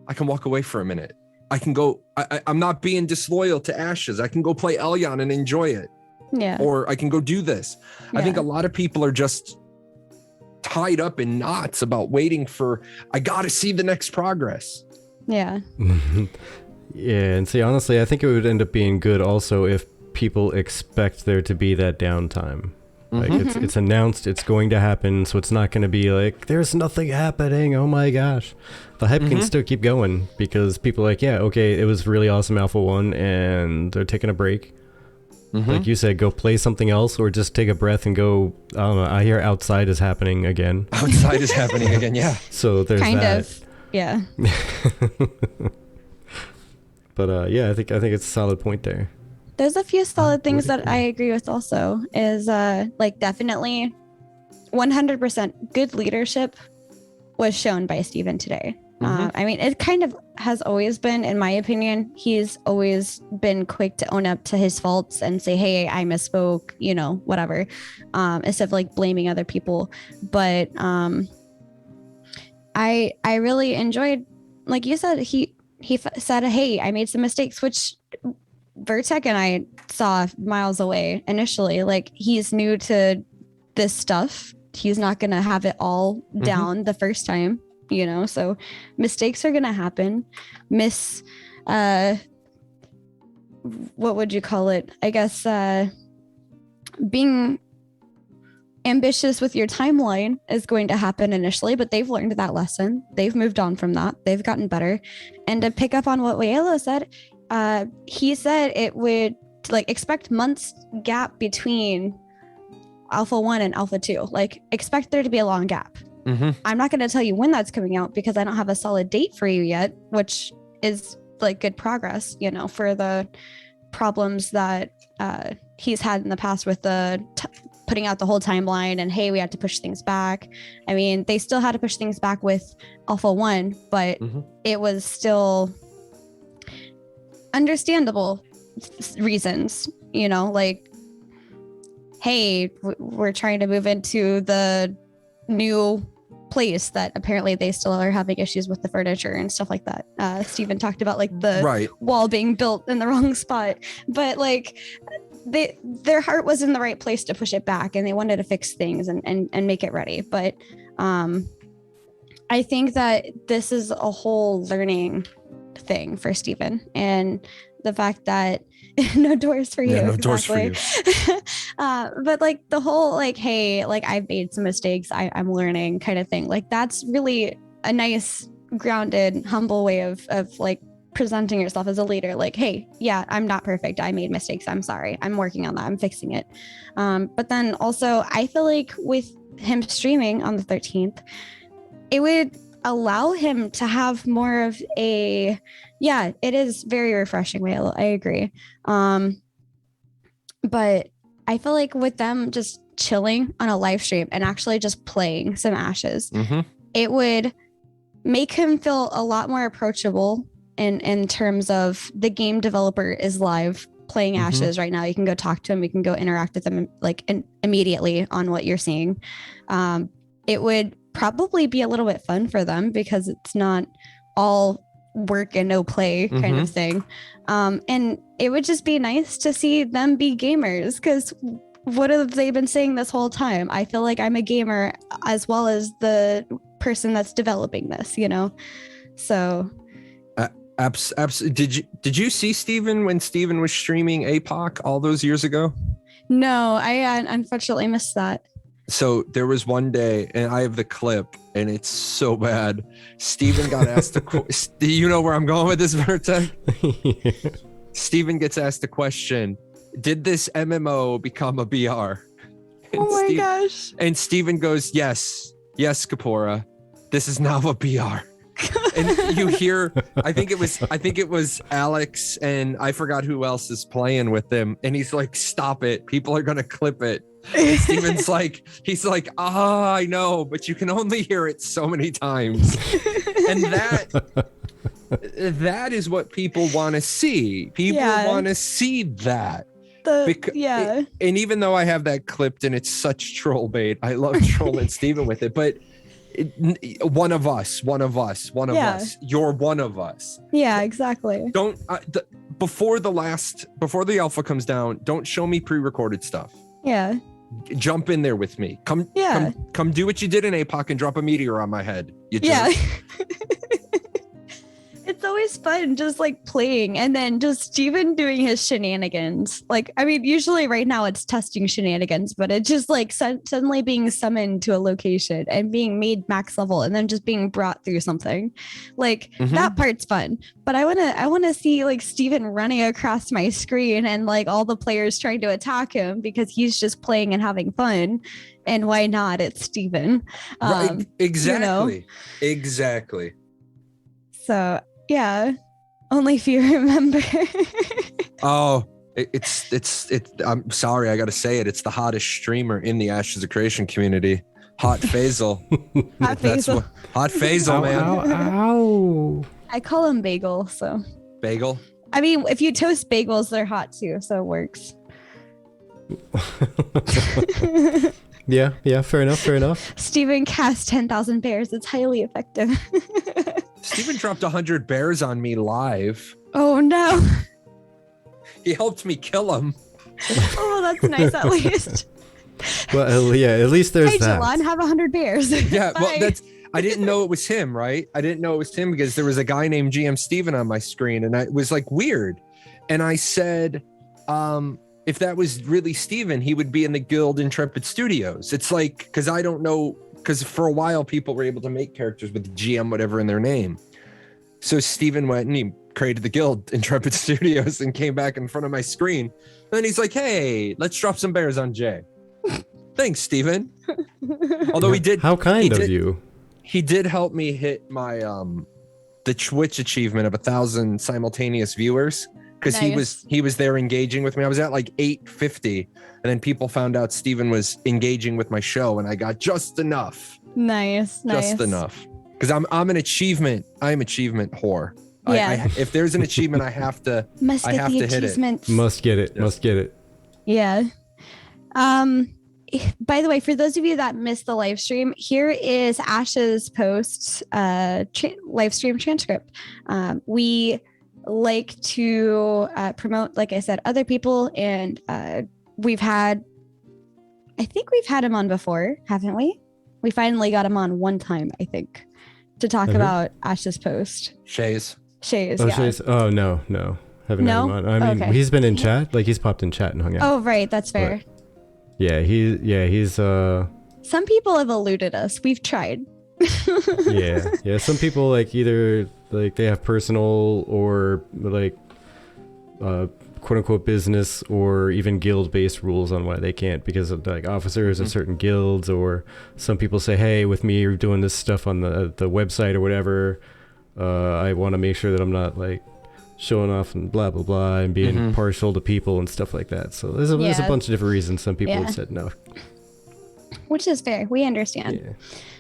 I can walk away for a minute. I can go, I'm not being disloyal to Ashes. I can go play Elyon and enjoy it. Yeah. Or I can go do this. Yeah. I think a lot of people are just tied up in knots about waiting for, I got to see the next progress. Yeah. Yeah. And see, honestly, I think it would end up being good also if people expect there to be that downtime. Like it's announced, it's going to happen, so it's not going to be like there's nothing happening. Oh my gosh, the hype can still keep going because people are like, yeah, okay, it was really awesome Alpha 1, and they're taking a break. Like you said, go play something else, or just take a breath and go. I don't know. I hear outside is happening again. Outside is happening again. Yeah. So there's kind that. of. Yeah. But yeah, I think it's a solid point there. There's a few solid things Would that I agree with also is like definitely 100% good leadership was shown by Steven today. I mean, it kind of has always been, in my opinion, he's always been quick to own up to his faults and say, hey, I misspoke, you know, whatever, instead of like blaming other people. But I really enjoyed, like you said, he said, hey, I made some mistakes, which Vertek and I saw miles away initially. Like, he's new to this stuff. He's not going to have it all down the first time, you know, so mistakes are going to happen. What would you call it? I guess being ambitious with your timeline is going to happen initially, but they've learned that lesson. They've moved on from that. They've gotten better. And to pick up on what Waelo said, he said it would like expect months gap between Alpha 1 and Alpha 2. Like, expect there to be a long gap. I'm not going to tell you when that's coming out because I don't have a solid date for you yet, which is like good progress, you know, for the problems that he's had in the past with the putting out the whole timeline and, hey, we had to push things back. I mean, they still had to push things back with Alpha 1, but it was still understandable reasons, you know, like, hey, we're trying to move into the new place that apparently they still are having issues with the furniture and stuff like that. Steven talked about like the wall being built in the wrong spot, but like their heart was in the right place to push it back and they wanted to fix things and make it ready. But I think that this is a whole learning thing for Steven, and the fact that no doors for you. Yeah, no doors for you. But like the whole like, hey, like I've made some mistakes, I'm learning kind of thing. Like that's really a nice, grounded, humble way of like presenting yourself as a leader. Like, hey, yeah, I'm not perfect. I made mistakes. I'm sorry. I'm working on that. I'm fixing it. But then also, I feel like with him streaming on the 13th, it would allow him to have more of a, yeah, it is very refreshing. I agree. But I feel like with them just chilling on a live stream and actually just playing some Ashes, it would make him feel a lot more approachable in terms of the game developer is live playing Ashes right now. You can go talk to him. You can go interact with them like immediately on what you're seeing. It would probably be a little bit fun for them because it's not all work and no play kind of thing. And it would just be nice to see them be gamers, because what have they been saying this whole time? I feel like I'm a gamer as well as the person that's developing this, you know? So absolutely. Did you see Steven when Steven was streaming APOC all those years ago? No, I unfortunately missed that. So there was one day, and I have the clip, and it's so bad. Steven got asked do you know where I'm going with this, Vertek? Yeah. Steven gets asked the question, did this MMO become a BR? And oh my gosh. And Steven goes, yes, Kapora, this is now a BR. And you hear, I think it was Alex, and I forgot who else is playing with them. And he's like, stop it. People are going to clip it. And Steven's like, I know, but you can only hear it so many times. And that is what people want to see. People want to see that. And even though I have that clipped and it's such troll bait, I love trolling Steven with it, but one of us, you're one of us. Yeah, exactly. Don't before the alpha comes down, don't show me pre-recorded stuff. Yeah. Jump in there with me. Come do what you did in APOC and drop a meteor on my head. It's always fun just like playing and then just Steven doing his shenanigans. Like, I mean, usually right now it's testing shenanigans, but it's just like suddenly being summoned to a location and being made max level and then just being brought through something. Like that part's fun. But I wanna see like Steven running across my screen and like all the players trying to attack him because he's just playing and having fun. And why not? It's Steven. Exactly. You know? Exactly. So yeah, only if you remember. Oh, I'm sorry, I got to say it. It's the hottest streamer in the Ashes of Creation community. Hot Faisal. Hot Faisal. Hot Faisal, man. Ow. I call him bagel. So Bagel. I mean, if you toast bagels, they're hot too, so it works. Yeah, fair enough. Steven cast 10,000 bears. It's highly effective. Steven dropped 100 bears on me live. Oh no. He helped me kill him. Oh, that's nice at least. Well, yeah, at least there's Hey, that. Jahlon, have 100 bears. Yeah, well, Bye. I didn't know it was him, right? I didn't know it was him because there was a guy named GM Steven on my screen, and it was like weird. And I said, if that was really Steven, he would be in the Guild Intrepid Studios. It's like, because I don't know, because for a while people were able to make characters with GM whatever in their name. So Steven went and he created the Guild Intrepid Studios and came back in front of my screen. And then he's like, hey, let's drop some bears on Jay. Thanks, Steven. Although he did. How kind of you. He did help me hit my the Twitch achievement of 1,000 simultaneous viewers, because Nice. he was there engaging with me. I was at like 850, and then people found out Steven was engaging with my show, and I got just enough. Nice. Just enough. Because I'm an achievement. I'm achievement whore. Yeah. If there's an achievement, I have to. Must I get have the to hit it. achievements. Must get it. Yes. Must get it. Yeah. By the way, for those of you that missed the live stream, here is Ash's post live stream transcript. We like to promote, like I said, other people, and I think we've had him on before, haven't we? We finally got him on one time, I think, to talk about Ash's post. Shays. Shays, Oh, yeah. Shays. Oh, no. Haven't had him on. I mean, Okay. he's been in chat. Like, he's popped in chat and hung out. Oh, right. That's fair. Yeah, he's Some people have eluded us. We've tried. yeah. Some people like either like they have personal or like quote unquote business or even guild based rules on why they can't, because of like officers of certain guilds, or some people say, hey, with me you're doing this stuff on the website or whatever, I want to make sure that I'm not like showing off and blah blah blah and being partial to people and stuff like that. So there's a bunch of different reasons some people have said no. Which is fair. We understand.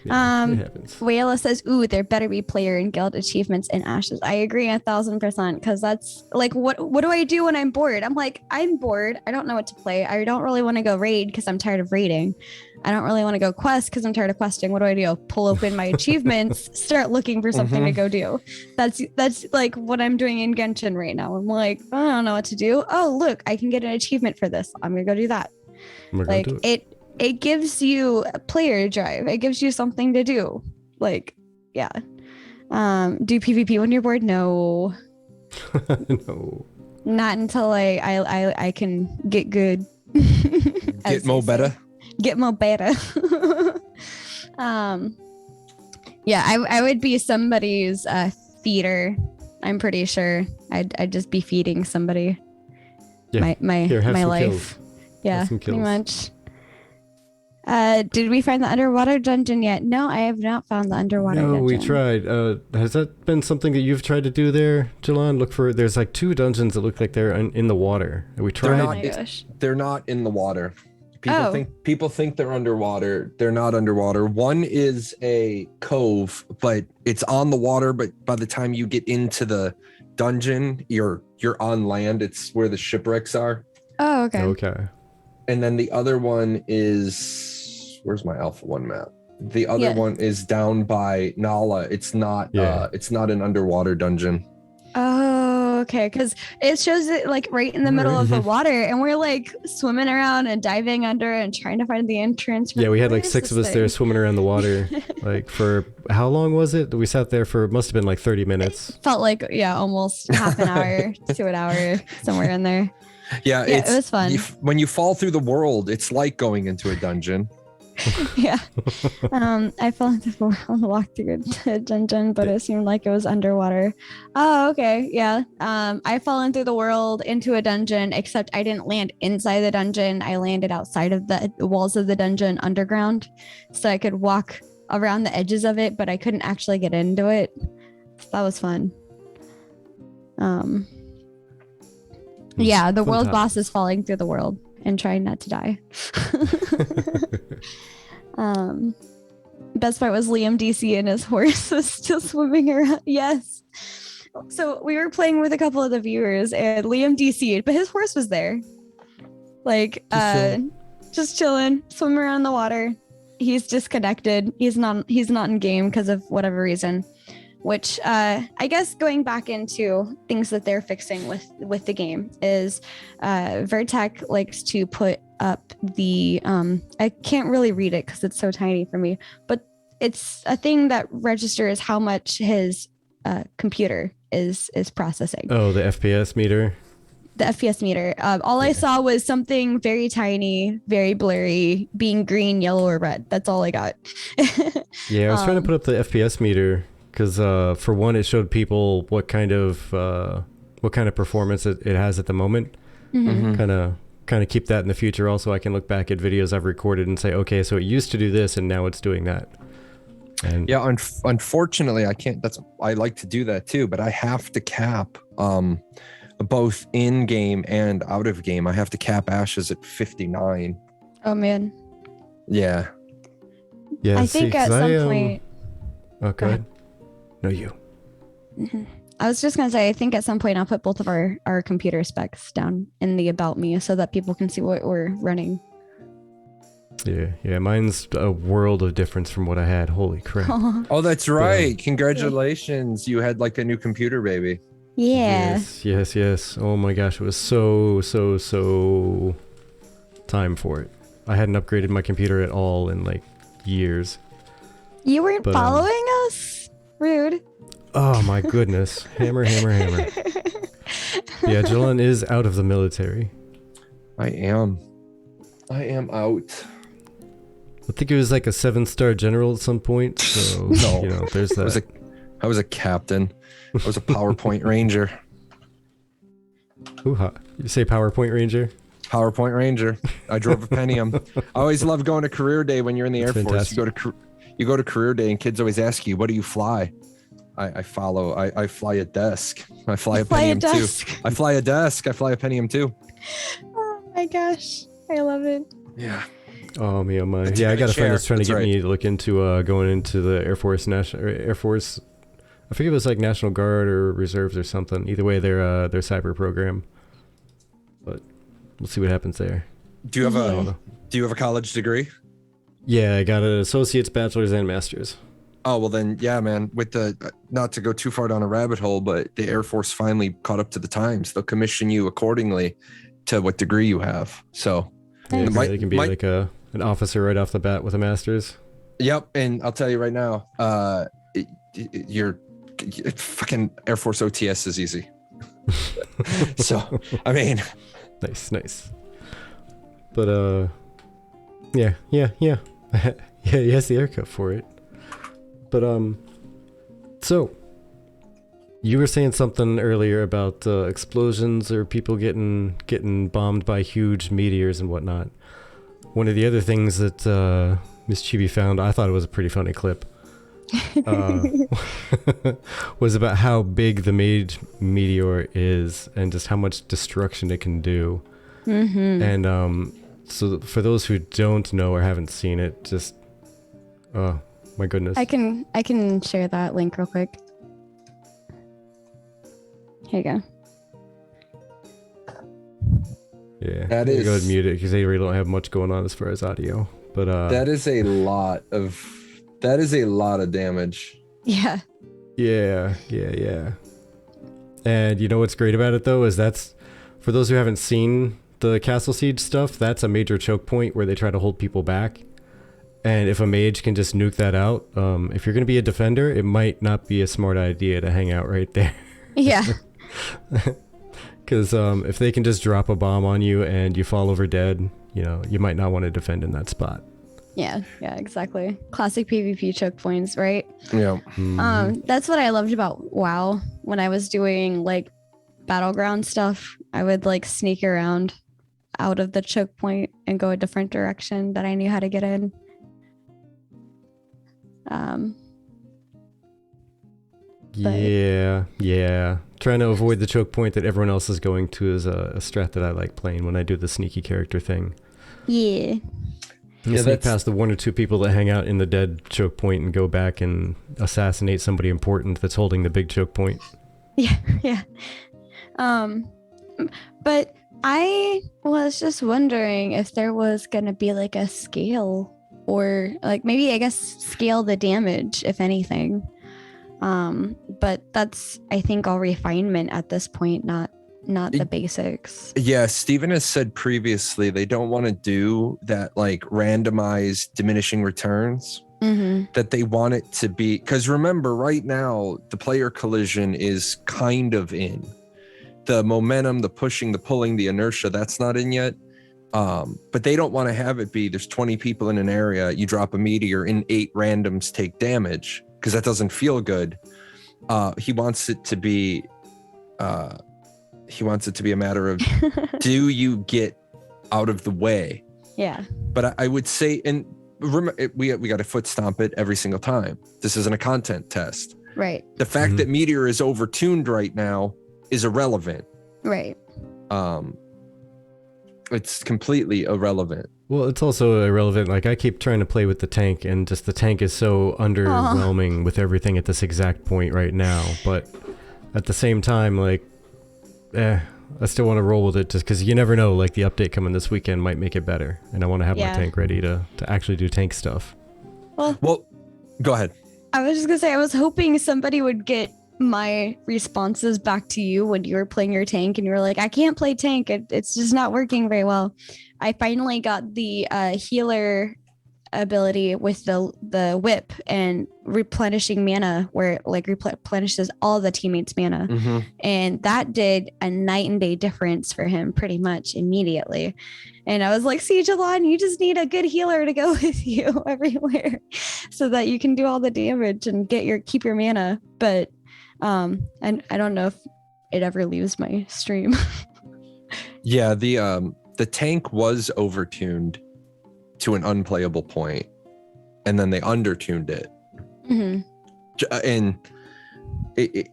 Yeah, it happens. Wayla says, ooh, there better be player and guild achievements in Ashes. I agree 1,000%, because that's like, what do I do when I'm bored? I'm like, I'm bored. I don't know what to play. I don't really want to go raid because I'm tired of raiding. I don't really want to go quest because I'm tired of questing. What do? Pull open my achievements, start looking for something to go do. That's like what I'm doing in Genshin right now. I'm like, I don't know what to do. Oh, look, I can get an achievement for this. I'm gonna go do that. Like it gives you a player drive. It gives you something to do. Like, yeah. Do PvP when you're bored? No. No. Not until I can get good. Get more better. Get more better. Yeah, I would be somebody's feeder. I'm pretty sure I'd just be feeding somebody. Yeah. My Here, have some life. kills. Yeah, Have some pretty kills. much. Did we find the underwater dungeon yet? No, I have not found the underwater dungeon. No, we tried. Has that been something that you've tried to do there, Jahlon? There's like 2 dungeons that look like they're in the water. We tried. Oh my gosh. They're not in the water. Oh. People think they're underwater. They're not underwater. One is a cove, but it's on the water. But by the time you get into the dungeon, you're on land. It's where the shipwrecks are. Oh, okay. Okay. And then the other one is, where's my Alpha 1 map? The other one is down by Nala. It's not an underwater dungeon. Oh, okay. Because it shows it like right in the middle of the water, and we're like swimming around and diving under and trying to find the entrance. Yeah, we had like Where is 6 of this us there thing? swimming around the water. Like for how long was it? We sat there for, must have been like 30 minutes. Felt like, almost half an hour to an hour, somewhere in there. Yeah, It was fun. When you fall through the world, it's like going into a dungeon. Yeah. I fell into the world, walked through a dungeon, but it seemed like it was underwater. Oh, okay. Yeah. I fell into the world into a dungeon, except I didn't land inside the dungeon. I landed outside of the walls of the dungeon underground, so I could walk around the edges of it, but I couldn't actually get into it. So that was fun. Yeah, the Fun world times. boss is falling through the world and trying not to die. Best part was Liam DC and his horse was still swimming around. Yes. So we were playing with a couple of the viewers and Liam DC'd, but his horse was there. Like just chilling, swimming around the water. He's disconnected. He's not in game because of whatever reason. Which I guess going back into things that they're fixing with the game is Vertec likes to put up the I can't really read it because it's so tiny for me, but it's a thing that registers how much his computer is processing. Oh, the FPS meter. The FPS meter. All I saw was something very tiny, very blurry, being green, yellow, or red. That's all I got. Yeah, I was trying to put up the FPS meter because for one, it showed people what kind of performance it has at the moment. Kind of keep that in the future. Also, I can look back at videos I've recorded and say, okay, so it used to do this and now it's doing that. And Yeah, unfortunately, I can't. I like to do that too, but I have to cap both in game and out of game. I have to cap ashes at 59. Oh man. Yeah. yeah, I think at some point. Oh, go ahead. No, you. I was just gonna say, I think at some point I'll put both of our computer specs down in the about me so that people can see what we're running. Yeah, mine's a world of difference from what I had. Holy crap. Oh, that's right. Congratulations. You had like a new computer, baby. Yeah. Yes. Oh my gosh, it was so time for it. I hadn't upgraded my computer at all in like years. You weren't But, following us? Rude. Oh my goodness. Hammer. Yeah, Jahlon is out of the military. I am out. I think it was like a 7-star general at some point. So, No. you know, there's that. I was a captain. I was a PowerPoint Ranger. Hoo-ha. You say PowerPoint Ranger? PowerPoint Ranger. I drove a Pentium. I always love going to career day when you're in the That's Air Force. fantastic. You go to career day and kids always ask you, what do you fly? I fly a desk. I fly a Pentium 2. I fly a desk. I fly a Pentium 2. Oh my gosh. I love it. Yeah. Oh me, oh my. The Yeah, I got a friend chair. that's trying to That's get right. me to look into going into the Air Force. I think it was like National Guard or Reserves or something. Either way, their cyber program. But we'll see what happens there. Do you have a college degree? Yeah, I got an associate's, bachelor's, and master's. Oh, well then, yeah, man, with the, not to go too far down a rabbit hole, but the Air Force finally caught up to the times. They'll commission you accordingly to what degree you have. So Yeah, Nice. it can be like an officer right off the bat with a master's. Yep, and I'll tell you right now, your fucking Air Force OTS is easy. So, I mean, Nice. But yeah. Yeah, he has the haircut for it. But so you were saying something earlier about explosions or people getting bombed by huge meteors and whatnot. One of the other things that Miss Chibi found, I thought it was a pretty funny clip, was about how big the Mage meteor is and just how much destruction it can do. And so for those who don't know or haven't seen it, just oh my goodness. I can share that link real quick. Here you go. Yeah, That I'm gonna is- go ahead and mute it because they really don't have much going on as far as audio. But that is a lot of damage. Yeah. yeah. And you know what's great about it though is that's for those who haven't seen the Castle Siege stuff. That's a major choke point where they try to hold people back. And if a mage can just nuke that out, if you're gonna be a defender, it might not be a smart idea to hang out right there. Yeah. Because if they can just drop a bomb on you and you fall over dead, you know, you might not want to defend in that spot. Yeah, exactly. Classic PvP choke points, right? Yeah. That's what I loved about WoW when I was doing like battleground stuff. I would like sneak around out of the choke point and go a different direction that I knew how to get in. But- Yeah. Trying trying to avoid the choke point that everyone else is going to is a strat that I like playing when I do the sneaky character thing. Yeah. You sneak past the 1 or 2 people that hang out in the dead choke point and go back and assassinate somebody important that's holding the big choke point. Yeah. But I was just wondering if there was gonna be like a scale, or like maybe I guess scale the damage, if anything. But that's, I think, all refinement at this point, not the basics. Yeah, Steven has said previously they don't want to do that like randomized diminishing returns. That they want it to be, because remember, right now the player collision is kind of in. The momentum, the pushing, the pulling, the inertia, that's not in yet. But they don't want to have it be there's 20 people in an area, you drop a meteor and 8 randoms take damage, because that doesn't feel good. He wants it to be a matter of do you get out of the way? Yeah. But I would say, and remember, we got to foot stomp it every single time. This isn't a content test. Right. The fact that Meteor is overtuned right now is irrelevant. Right. It's completely irrelevant. Well, it's also irrelevant. Like, I keep trying to play with the tank, and just the tank is so underwhelming with everything at this exact point right now. But at the same time, like, I still want to roll with it just because you never know. Like, the update coming this weekend might make it better, and I want to have my tank ready to actually do tank stuff. Well, go ahead. I was just gonna say, I was hoping somebody would get my responses back to you when you were playing your tank and you were like, I can't play tank, it's just not working very well. I finally got the healer ability with the whip and replenishing mana, where it like replenishes all the teammates' mana. And that did a night and day difference for him pretty much immediately. And I was like, see, Jahlon, you just need a good healer to go with you everywhere so that you can do all the damage and keep your mana. But and I don't know if it ever leaves my stream. Yeah, the tank was overtuned to an unplayable point, and then they undertuned it. And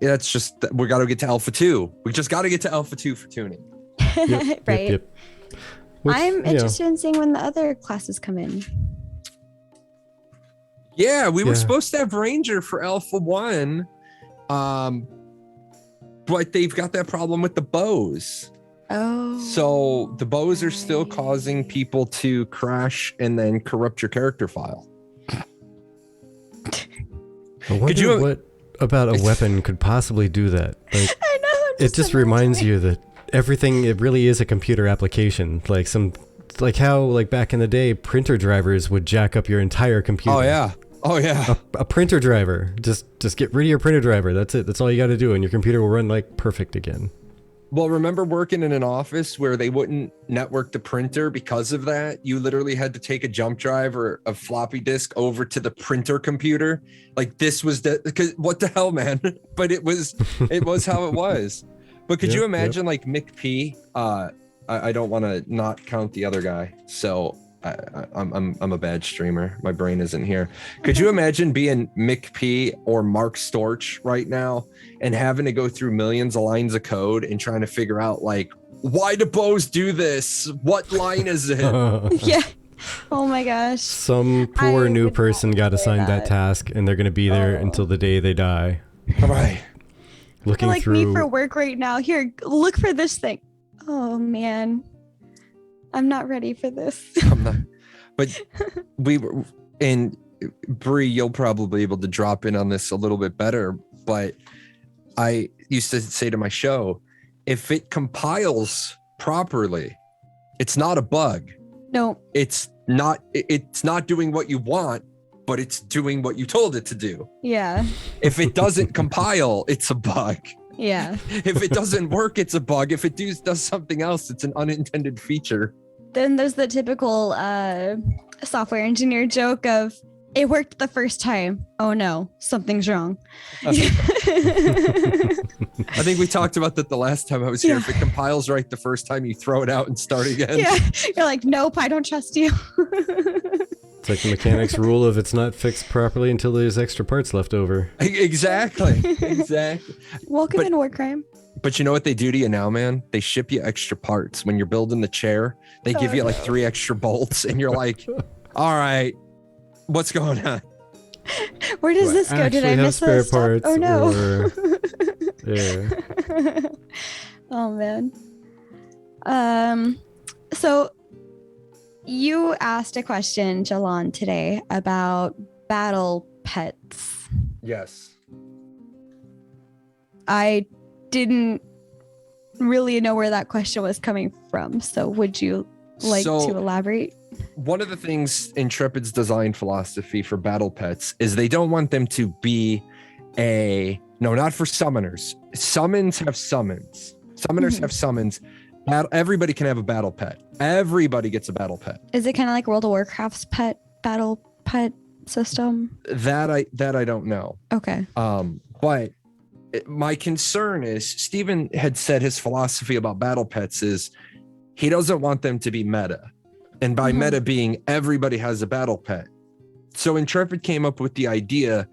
that's just, we got to get to Alpha 2. We just got to get to Alpha 2 for tuning. Right. Yep. Which, I'm interested in seeing when the other classes come in. Yeah, we were supposed to have Ranger for Alpha 1. But they've got that problem with the bows. Oh. So the bows are still causing people to crash and then corrupt your character file. I wonder what about a weapon could possibly do that. Like, I know. It just reminds you that everything, it really is a computer application. Like how like back in the day, printer drivers would jack up your entire computer. Oh yeah. A printer driver. Just get rid of your printer driver. That's it. That's all you got to do, and your computer will run like perfect again. Well, remember working in an office where they wouldn't network the printer because of that? You literally had to take a jump drive or a floppy disk over to the printer computer. Like, this was because what the hell, man? But it was how it was. But could you imagine like Mick P? I don't want to not count the other guy. So I'm a bad streamer. My brain isn't here. Could you imagine being Mick P or Mark Storch right now and having to go through millions of lines of code and trying to figure out like, why do bows do this? What line is it? Yeah. Oh my gosh. Some poor new person got assigned that task, and they're going to be there until the day they die. All right. Looking like through. me for work right now. Here, look for this thing. Oh man. I'm not ready for this. I'm not, but we were, and Bree, you'll probably be able to drop in on this a little bit better, but I used to say to my show, if it compiles properly, it's not a bug. No. It's not doing what you want, but it's doing what you told it to do. Yeah. If it doesn't compile, it's a bug. Yeah. If it doesn't work, it's a bug. If it does something else, it's an unintended feature. Then there's the typical software engineer joke of, it worked the first time. Oh no, something's wrong. I think we talked about that the last time I was here. If it compiles right the first time, you throw it out and start again. Yeah, you're like, nope, I don't trust you. It's like the mechanics rule of it's not fixed properly until there's extra parts left over. Exactly. Welcome in, War Crime. But you know what they do to you now, man? They ship you extra parts. When you're building the chair, they give you like 3 extra bolts, and you're like, all right, what's going on? Where does this go? Did I miss spare a step? parts? Oh no. Yeah. Oh man. So you asked a question, Jahlon, today about battle pets. Yes. I didn't really know where that question was coming from. So would you like to elaborate? One of the things Intrepid's design philosophy for battle pets is they don't want them to be not for summoners. Summons have summons. Summoners have summons. Everybody can have a battle pet. Everybody gets a battle pet. Is it kind of like World of Warcraft's battle pet system? That I don't know. Okay. But my concern is Steven had said his philosophy about battle pets is he doesn't want them to be meta. And by meta being everybody has a battle pet. So Intrepid came up with the idea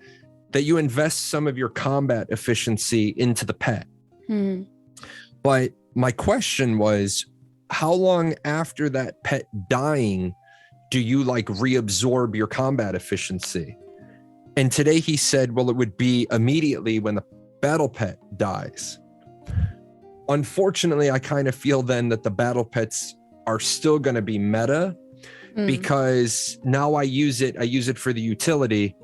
that you invest some of your combat efficiency into the pet. But my question was, how long after that pet dying do you like reabsorb your combat efficiency? And today he said, well, it would be immediately when the battle pet dies. Unfortunately, I kind of feel then that the battle pets are still going to be meta because now I use it for the utility,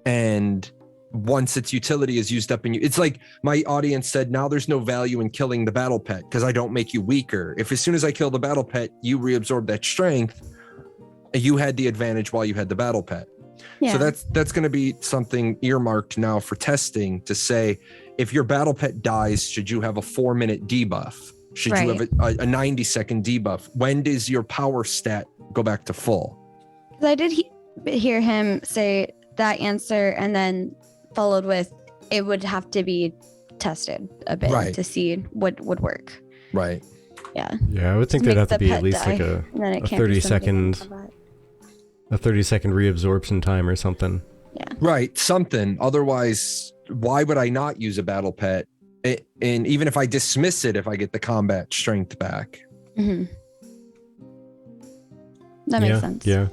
and once its utility is used up, it's like my audience said, now there's no value in killing the battle pet because I don't make you weaker. If as soon as I kill the battle pet, you reabsorb that strength, you had the advantage while you had the battle pet. Yeah. So that's going to be something earmarked now for testing to say, if your battle pet dies, should you have a 4-minute debuff? Should you have a 90-second debuff? When does your power stat go back to full? Because I did hear him say that answer and then followed with, it would have to be tested a bit to see what would work. Right. Yeah. Yeah, I would think there'd have to be at least like a 30-second reabsorption time or something. Yeah. Right. Something. Otherwise, why would I not use a battle pet? And even if I dismiss it, if I get the combat strength back. That makes sense. Yeah.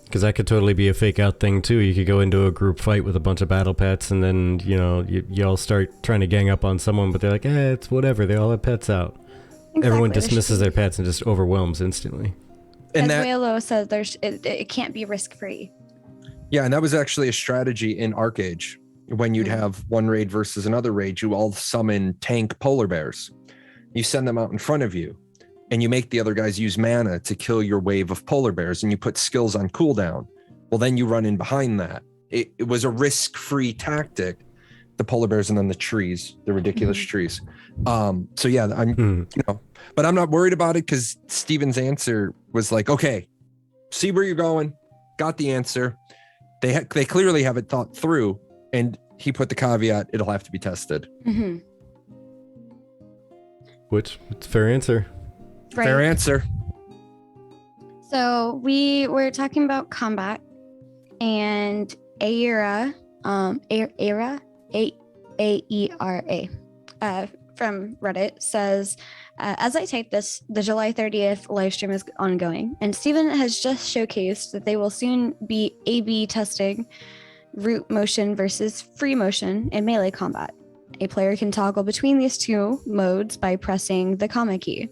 Because that could totally be a fake out thing too. You could go into a group fight with a bunch of battle pets, and then you all start trying to gang up on someone, but they're like, it's whatever. They all have pets out. Exactly. Everyone dismisses their pets and just overwhelms instantly. And as Waylo says, it can't be risk free. Yeah, and that was actually a strategy in Arcage. When you'd have one raid versus another raid, you all summon tank polar bears. You send them out in front of you, and you make the other guys use mana to kill your wave of polar bears, and you put skills on cooldown. Well, then you run in behind that. It was a risk-free tactic. The polar bears and then the trees, the ridiculous trees. So yeah, but I'm not worried about it because Steven's answer was like, okay, see where you're going, got the answer. They clearly have it thought through, and he put the caveat, it'll have to be tested. Which, it's a fair answer. Right. Fair answer. So we were talking about combat, and Aera, A-E-R-A, from Reddit says, as I type this, the July 30th live stream is ongoing, and Steven has just showcased that they will soon be A/B testing root motion versus free motion in melee combat. A player can toggle between these two modes by pressing the comma key.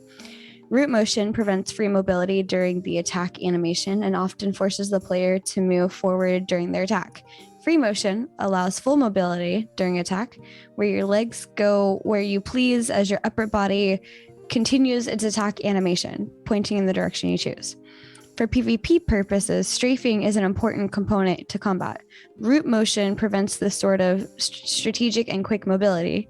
Root motion prevents free mobility during the attack animation and often forces the player to move forward during their attack. Free motion allows full mobility during attack, where your legs go where you please as your upper body continues its attack animation, pointing in the direction you choose. For PvP purposes, strafing is an important component to combat. Root motion prevents this sort of strategic and quick mobility,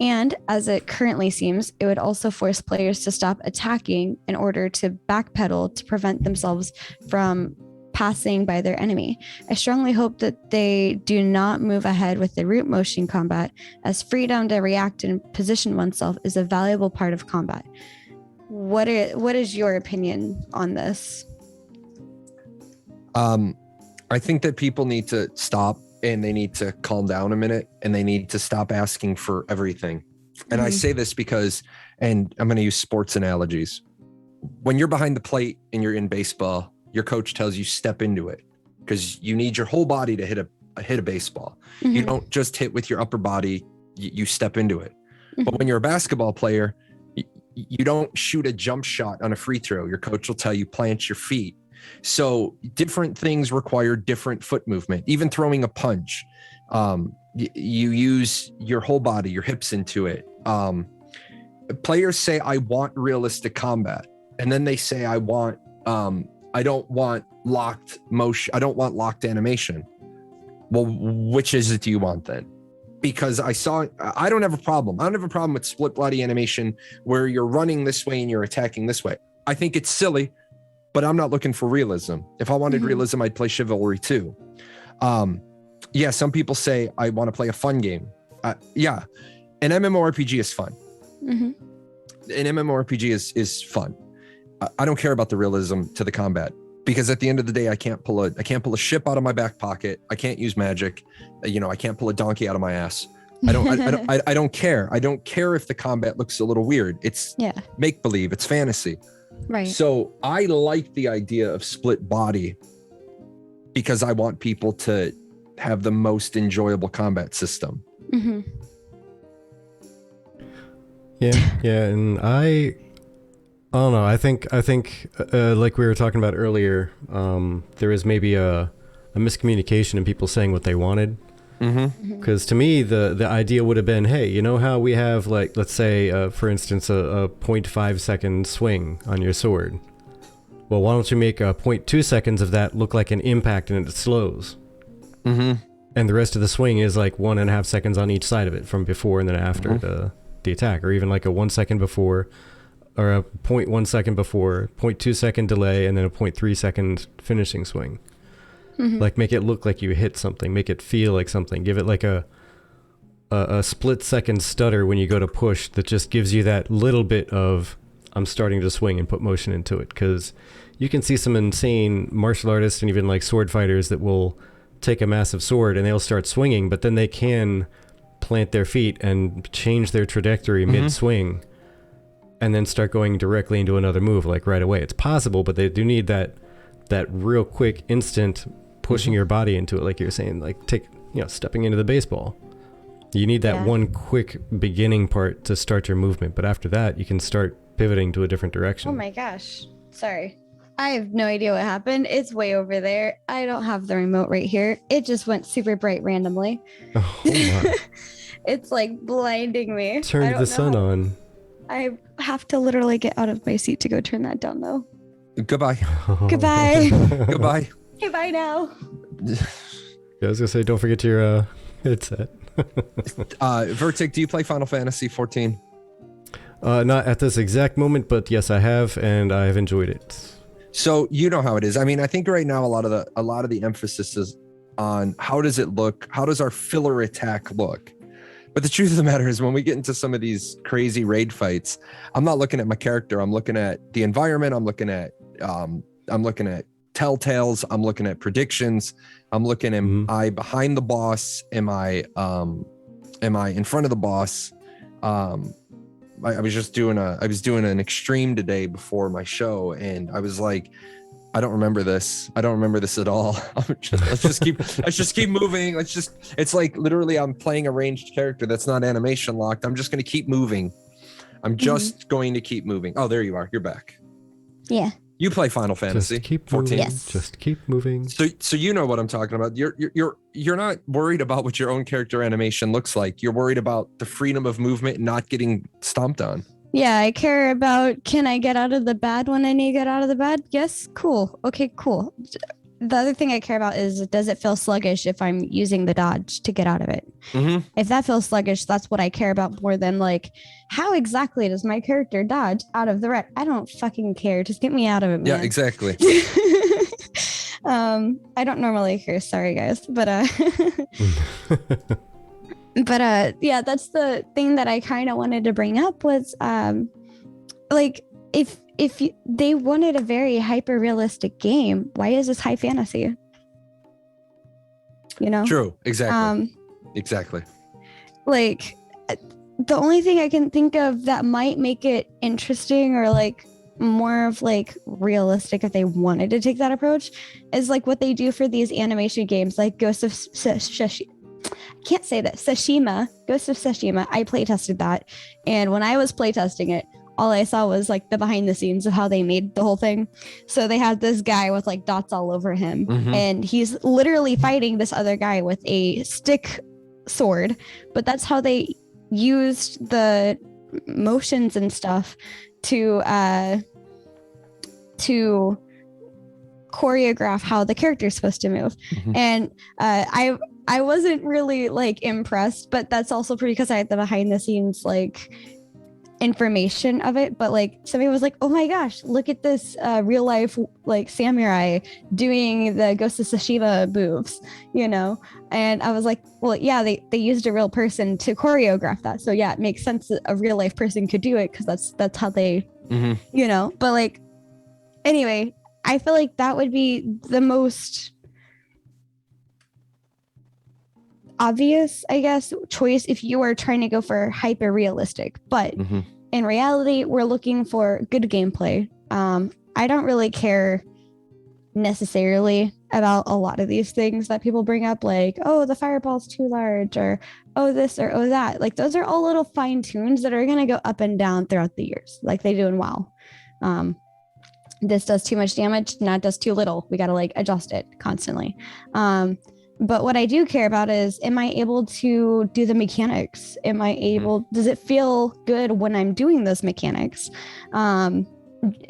and as it currently seems, it would also force players to stop attacking in order to backpedal to prevent themselves from passing by their enemy. I strongly hope that they do not move ahead with the root motion combat, as freedom to react and position oneself is a valuable part of combat. What is your opinion on this? I think that people need to stop and they need to calm down a minute, and they need to stop asking for everything. And I say this because, and I'm going to use sports analogies. When you're behind the plate and you're in baseball, your coach tells you step into it because you need your whole body to hit a baseball. You don't just hit with your upper body, you step into it. But when you're a basketball player, you don't shoot a jump shot on a free throw. Your coach will tell you plant your feet. So different things require different foot movement. Even throwing a punch, you use your whole body, your hips into it. Players say, I want realistic combat. And then they say, I don't want locked motion. I don't want locked animation. Well, which is it do you want then? Because I don't have a problem. I don't have a problem with split body animation where you're running this way and you're attacking this way. I think it's silly, but I'm not looking for realism. If I wanted realism, I'd play Chivalry too. Yeah, some people say I want to play a fun game. Yeah, an MMORPG is fun. An MMORPG is fun. I don't care about the realism to the combat because at the end of the day, I can't pull a ship out of my back pocket. I can't use magic. I can't pull a donkey out of my ass. I don't care. I don't care if the combat looks a little weird. It's make believe. It's fantasy. Right. So I like the idea of split body because I want people to have the most enjoyable combat system. Yeah, and I don't know. I think like we were talking about earlier, there was maybe a miscommunication in people saying what they wanted. Because to me, the idea would have been, hey, you know how we have, like, let's say, for instance, a 0.5 second swing on your sword? Well, why don't you make a 0.2 seconds of that look like an impact and it slows? And the rest of the swing is like 1.5 seconds on each side of it from before and then after the attack, or even like a 1 second before, or a 0.1 second before, 0.2 second delay, and then a 0.3 second finishing swing. Like, make it look like you hit something, make it feel like something, give it like a split second stutter when you go to push that just gives you that little bit of, I'm starting to swing and put motion into it. Because you can see some insane martial artists and even like sword fighters that will take a massive sword and they'll start swinging, but then they can plant their feet and change their trajectory mid-swing and then start going directly into another move like right away. It's possible, but they do need that real quick instant pushing your body into it, like you're saying, like stepping into the baseball. You need that one quick beginning part to start your movement, but after that you can start pivoting to a different direction. Oh my gosh, sorry, I have no idea what happened. It's way over there. I don't have the remote right here. It just went super bright randomly. Oh my. It's like blinding me. Turned the sun on. I have to literally get out of my seat to go turn that down though. Goodbye. Goodbye. Goodbye. Okay, bye now. Yeah, I was gonna say, don't forget your headset. Vertic, do you play Final Fantasy 14? Not at this exact moment, but yes, I have, and I have enjoyed it. So you know how it is. I mean, I think right now a lot of the emphasis is on how does it look? How does our filler attack look? But the truth of the matter is, when we get into some of these crazy raid fights, I'm not looking at my character. I'm looking at the environment. I'm looking at telltales. I'm looking at predictions. I'm looking, am I behind the boss? Am I in front of the boss? I was doing an extreme today before my show, and I was like, I don't remember this. I don't remember this at all. Let's just keep moving. It's like literally I'm playing a ranged character that's not animation locked. I'm just going to keep moving. I'm just going to keep moving. Oh, there you are. You're back. Yeah. You play Final Fantasy just keep 14. Moving. Yes. Just keep moving. So you know what I'm talking about. You're not worried about what your own character animation looks like. You're worried about the freedom of movement and not getting stomped on. Yeah, I care about, can I get out of the bad when I need to get out of the bad? Yes, cool. Okay, cool. The other thing I care about is, does it feel sluggish if I'm using the dodge to get out of it? If that feels sluggish, that's what I care about more than like, how exactly does my character dodge out of the red? I don't fucking care. Just get me out of it, man. Yeah, exactly. I don't normally care. Sorry, guys. But yeah, that's the thing that I kind of wanted to bring up was like, if they wanted a very hyper realistic game, why is this high fantasy? You know? True. Exactly. Exactly. Like, the only thing I can think of that might make it interesting or like more of like realistic if they wanted to take that approach is like what they do for these animation games like Ghost of can't say that Ghost of Tsushima. I play tested that, and when I was play testing it, all I saw was like the behind the scenes of how they made the whole thing. So they had this guy with like dots all over him, and he's literally fighting this other guy with a stick sword, but that's how they used the motions and stuff to choreograph how the character's supposed to move. And I wasn't really like impressed, but that's also pretty because I had the behind the scenes like information of it. But like somebody was like, oh my gosh, look at this real life like samurai doing the Ghost of Tsushima moves, you know? And I was like, well, yeah, they used a real person to choreograph that. So yeah, it makes sense that a real life person could do it because that's how they, you know, but like, anyway, I feel like that would be the most obvious, I guess, choice if you are trying to go for hyper realistic. But in reality, we're looking for good gameplay. I don't really care necessarily about a lot of these things that people bring up, like, oh, the fireball's too large, or oh, this, or oh, that. Like, those are all little fine tunes that are going to go up and down throughout the years, like they do in WoW. This does too much damage, not does too little. We got to like adjust it constantly. But what I do care about is, am I able to do the mechanics? Am I able, does it feel good when I'm doing those mechanics? Am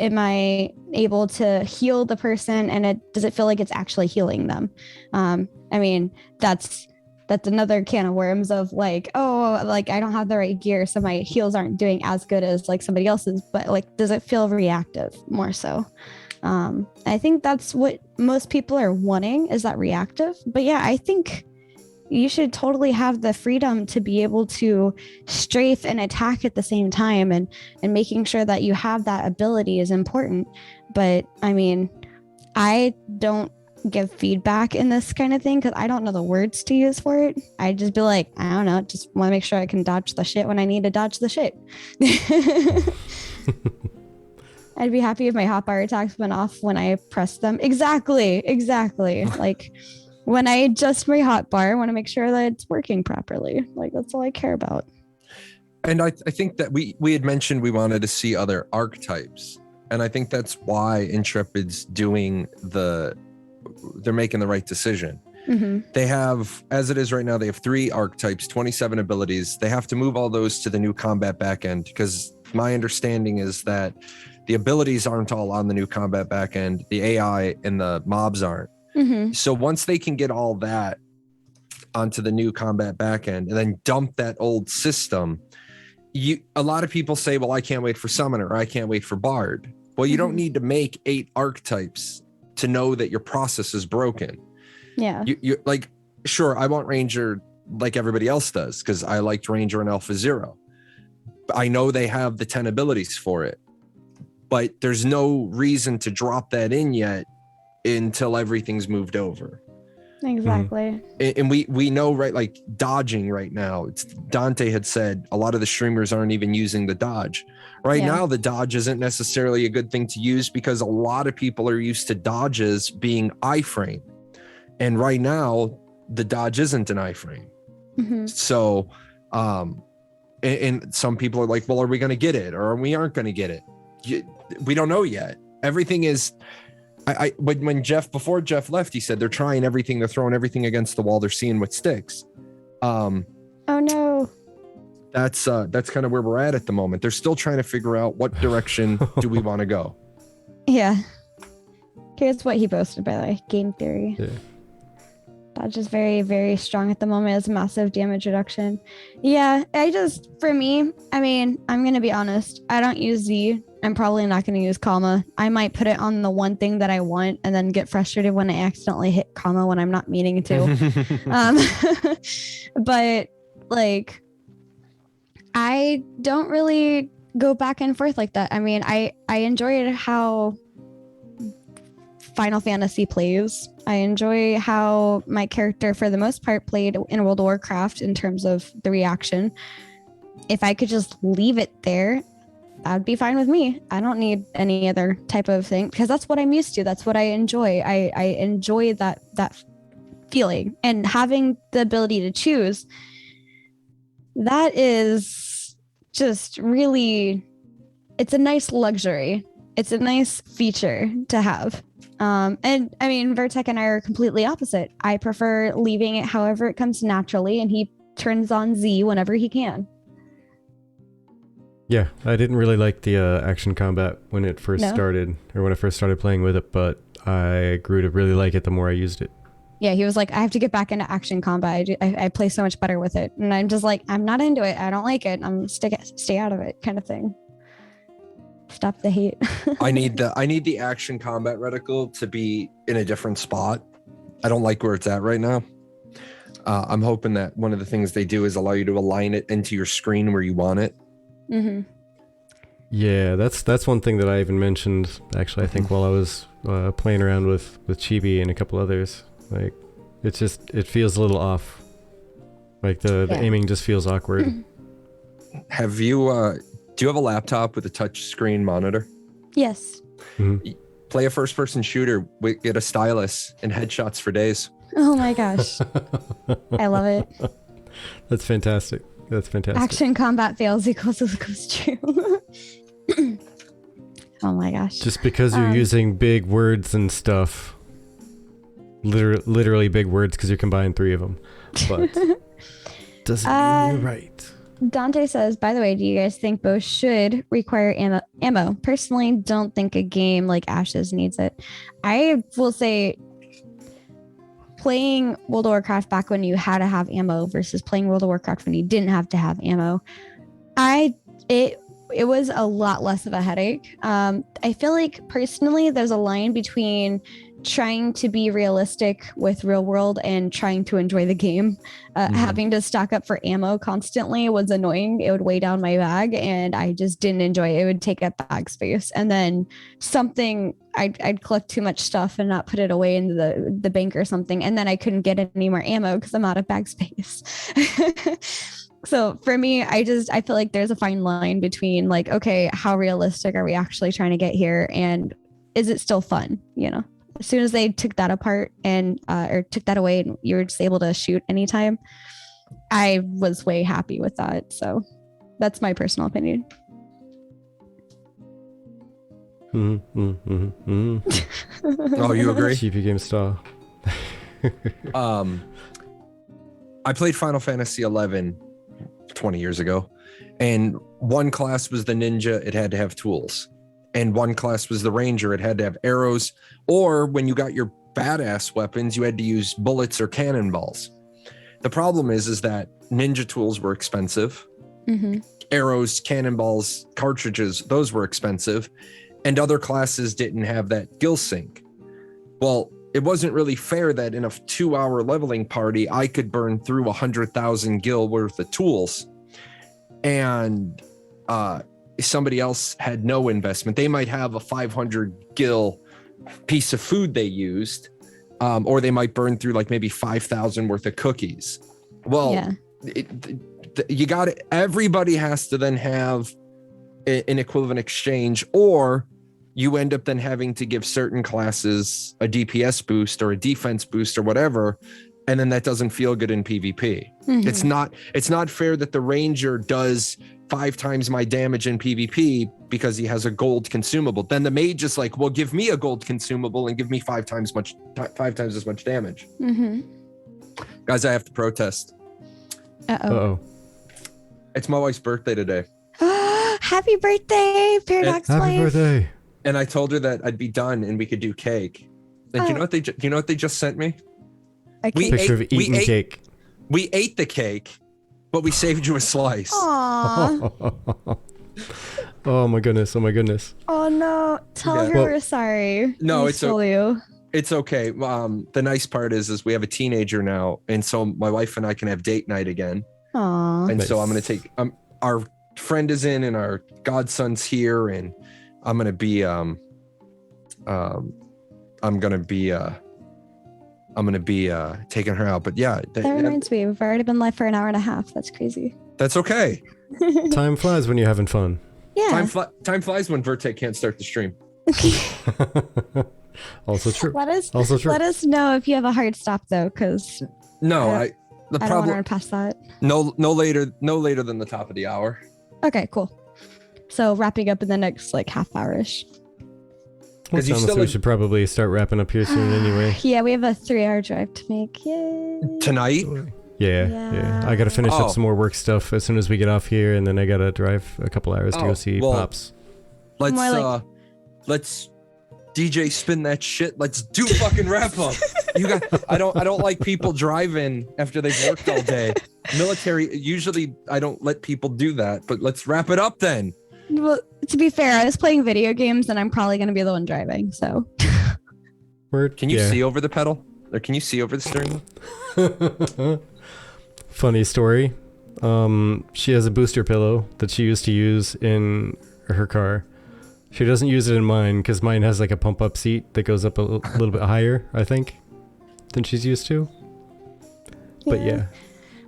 I able to heal the person, and does it feel like it's actually healing them? I mean, that's another can of worms of like, oh, like I don't have the right gear, so my heals aren't doing as good as like somebody else's, but like, does it feel reactive more so? I think that's what most people are wanting, is that reactive. But yeah, I think you should totally have the freedom to be able to strafe and attack at the same time, and making sure that you have that ability is important. But I mean, I don't give feedback in this kind of thing because I don't know the words to use for it. I just be like, I don't know, just want to make sure I can dodge the shit when I need to dodge the shit. I'd be happy if my hotbar attacks went off when I pressed them. Exactly. Like when I adjust my hotbar, I want to make sure that it's working properly. Like that's all I care about. And I think that we had mentioned we wanted to see other archetypes. And I think that's why Intrepid's they're making the right decision. They have, as it is right now, they have 3 archetypes, 27 abilities. They have to move all those to the new combat backend, because my understanding is that the abilities aren't all on the new combat backend. The AI and the mobs aren't. So once they can get all that onto the new combat backend and then dump that old system, a lot of people say, well, I can't wait for Summoner, or I can't wait for Bard. Well, you don't need to make 8 archetypes to know that your process is broken. Yeah. You like, sure, I want Ranger like everybody else does, because I liked Ranger in Alpha Zero. I know they have the 10 abilities for it, but there's no reason to drop that in yet until everything's moved over. Exactly. And we know, right, like dodging right now, Dante had said a lot of the streamers aren't even using the dodge. Right now, the dodge isn't necessarily a good thing to use because a lot of people are used to dodges being iframe. And right now, the dodge isn't an iframe. So, and some people are like, well, are we going to get it, or we aren't going to get it? We don't know yet. Everything is, before Jeff left, he said they're trying everything. They're throwing everything against the wall. They're seeing what sticks. Oh no. That's kind of where we're at the moment. They're still trying to figure out what direction do we want to go. Yeah. Here's what he posted, by the way. Game theory. Yeah. Dodge is very, very strong at the moment. It's massive damage reduction. Yeah, for me, I mean, I'm going to be honest. I don't use Z. I'm probably not going to use comma. I might put it on the one thing that I want and then get frustrated when I accidentally hit comma when I'm not meaning to. But like, I don't really go back and forth like that. I mean, I enjoyed how Final Fantasy plays. I enjoy how my character, for the most part, played in World of Warcraft in terms of the reaction. if I could just leave it there, that would be fine with me. I don't need any other type of thing because that's what I'm used to. That's what I enjoy. I enjoy that feeling, and having the ability to choose. That is just really, it's a nice luxury. It's a nice feature to have. And I mean, Vertek and I are completely opposite. I prefer leaving it however it comes naturally, and he turns on Z whenever he can. Yeah, I didn't really like the action combat when it first started, or when I first started playing with it, but I grew to really like it the more I used it. Yeah, he was like, I have to get back into action combat. I play so much better with it. And I'm just like, I'm not into it. I don't like it. I'm stay out of it kind of thing. Stop the hate. I need the action combat reticle to be in a different spot. I don't like where it's at right now. I'm hoping that one of the things they do is allow you to align it into your screen where you want it. Mm-hmm. Yeah, that's one thing that I even mentioned, actually, I think while I was playing around with Chibi and a couple others. Like, it feels a little off. Like the aiming just feels awkward. Have you, do you have a laptop with a touch screen monitor? Yes. Mm-hmm. Play a first person shooter, get a stylus and headshots for days. Oh my gosh. I love it. That's fantastic. That's fantastic. Action combat fails equals true. Oh my gosh. Just because you're using big words and stuff. Literally big words because you combine 3 of them. But doesn't mean you're right. Dante says, by the way, do you guys think both should require ammo? Personally, don't think a game like Ashes needs it. I will say playing World of Warcraft back when you had to have ammo versus playing World of Warcraft when you didn't have to have ammo, it was a lot less of a headache. I feel like personally there's a line between trying to be realistic with real world and trying to enjoy the game. Having to stock up for ammo constantly was annoying. It would weigh down my bag and I just didn't enjoy it. It would take up bag space. And then I'd collect too much stuff and not put it away into the bank or something. And then I couldn't get any more ammo because I'm out of bag space. So for me, I feel like there's a fine line between like, okay, how realistic are we actually trying to get here? And is it still fun? You know, as soon as they took that apart and, or took that away and you were just able to shoot anytime, I was way happy with that. So that's my personal opinion. Oh, you agree? GP game style. I played Final Fantasy 11 20 years ago, and one class was the ninja. It had to have tools, and one class was the ranger. It had to have arrows, or when you got your badass weapons, you had to use bullets or cannonballs. The problem is that ninja tools were expensive. Arrows, cannonballs, cartridges, those were expensive, and other classes didn't have that gill sync. Well, it wasn't really fair that in a 2-hour leveling party, I could burn through 100,000 gil worth of tools, and somebody else had no investment. They might have a 500 gil piece of food they used, or they might burn through like maybe 5,000 worth of cookies. Well, everybody has to then have an equivalent exchange, or you end up then having to give certain classes a DPS boost or a defense boost or whatever, and then that doesn't feel good in PvP. It's not fair that the ranger does 5 times my damage in PvP because he has a gold consumable. Then the mage is like, well, give me a gold consumable and give me 5 times as much damage. Guys, I have to protest. Uh-oh. It's my wife's birthday today. Happy birthday, Paradox Wife. Happy birthday. And I told her that I'd be done and we could do cake. And do you know what they just sent me? Picture of eating cake. We ate the cake, but we saved you a slice. Aww. Oh my goodness. Oh my goodness. Oh no. Tell her we're sorry. No, it's okay. The nice part is we have a teenager now, and so my wife and I can have date night again. Aww. And so I'm gonna take our friend is in and our godson's here, and I'm gonna be taking her out. But yeah, that reminds me, we've already been live for an hour and a half. That's crazy. That's okay. Time flies when you're having fun. Yeah. Time flies when Vertec can't start the stream. Also true. Let us Also true. let us know if you have a hard stop though, because No, I the don't problem want to pass that. no later than the top of the hour. Okay, cool. So wrapping up in the next like half hour-ish. Well, you Thomas, still we like- should probably start wrapping up here soon anyway. Yeah, we have a 3-hour drive to make. Yay. Tonight? Yeah. I gotta finish up some more work stuff as soon as we get off here, and then I gotta drive a couple hours to go see Pops. Let's DJ spin that shit. Let's do fucking wrap up. I don't like people driving after they've worked all day. Military, usually I don't let people do that, but let's wrap it up then. Well, to be fair, I was playing video games and I'm probably going to be the one driving, so. Can you see over the pedal? Or can you see over the steering wheel? Funny story. She has a booster pillow that she used to use in her car. She doesn't use it in mine because mine has like a pump up seat that goes up a little bit higher, I think, than she's used to. But yeah.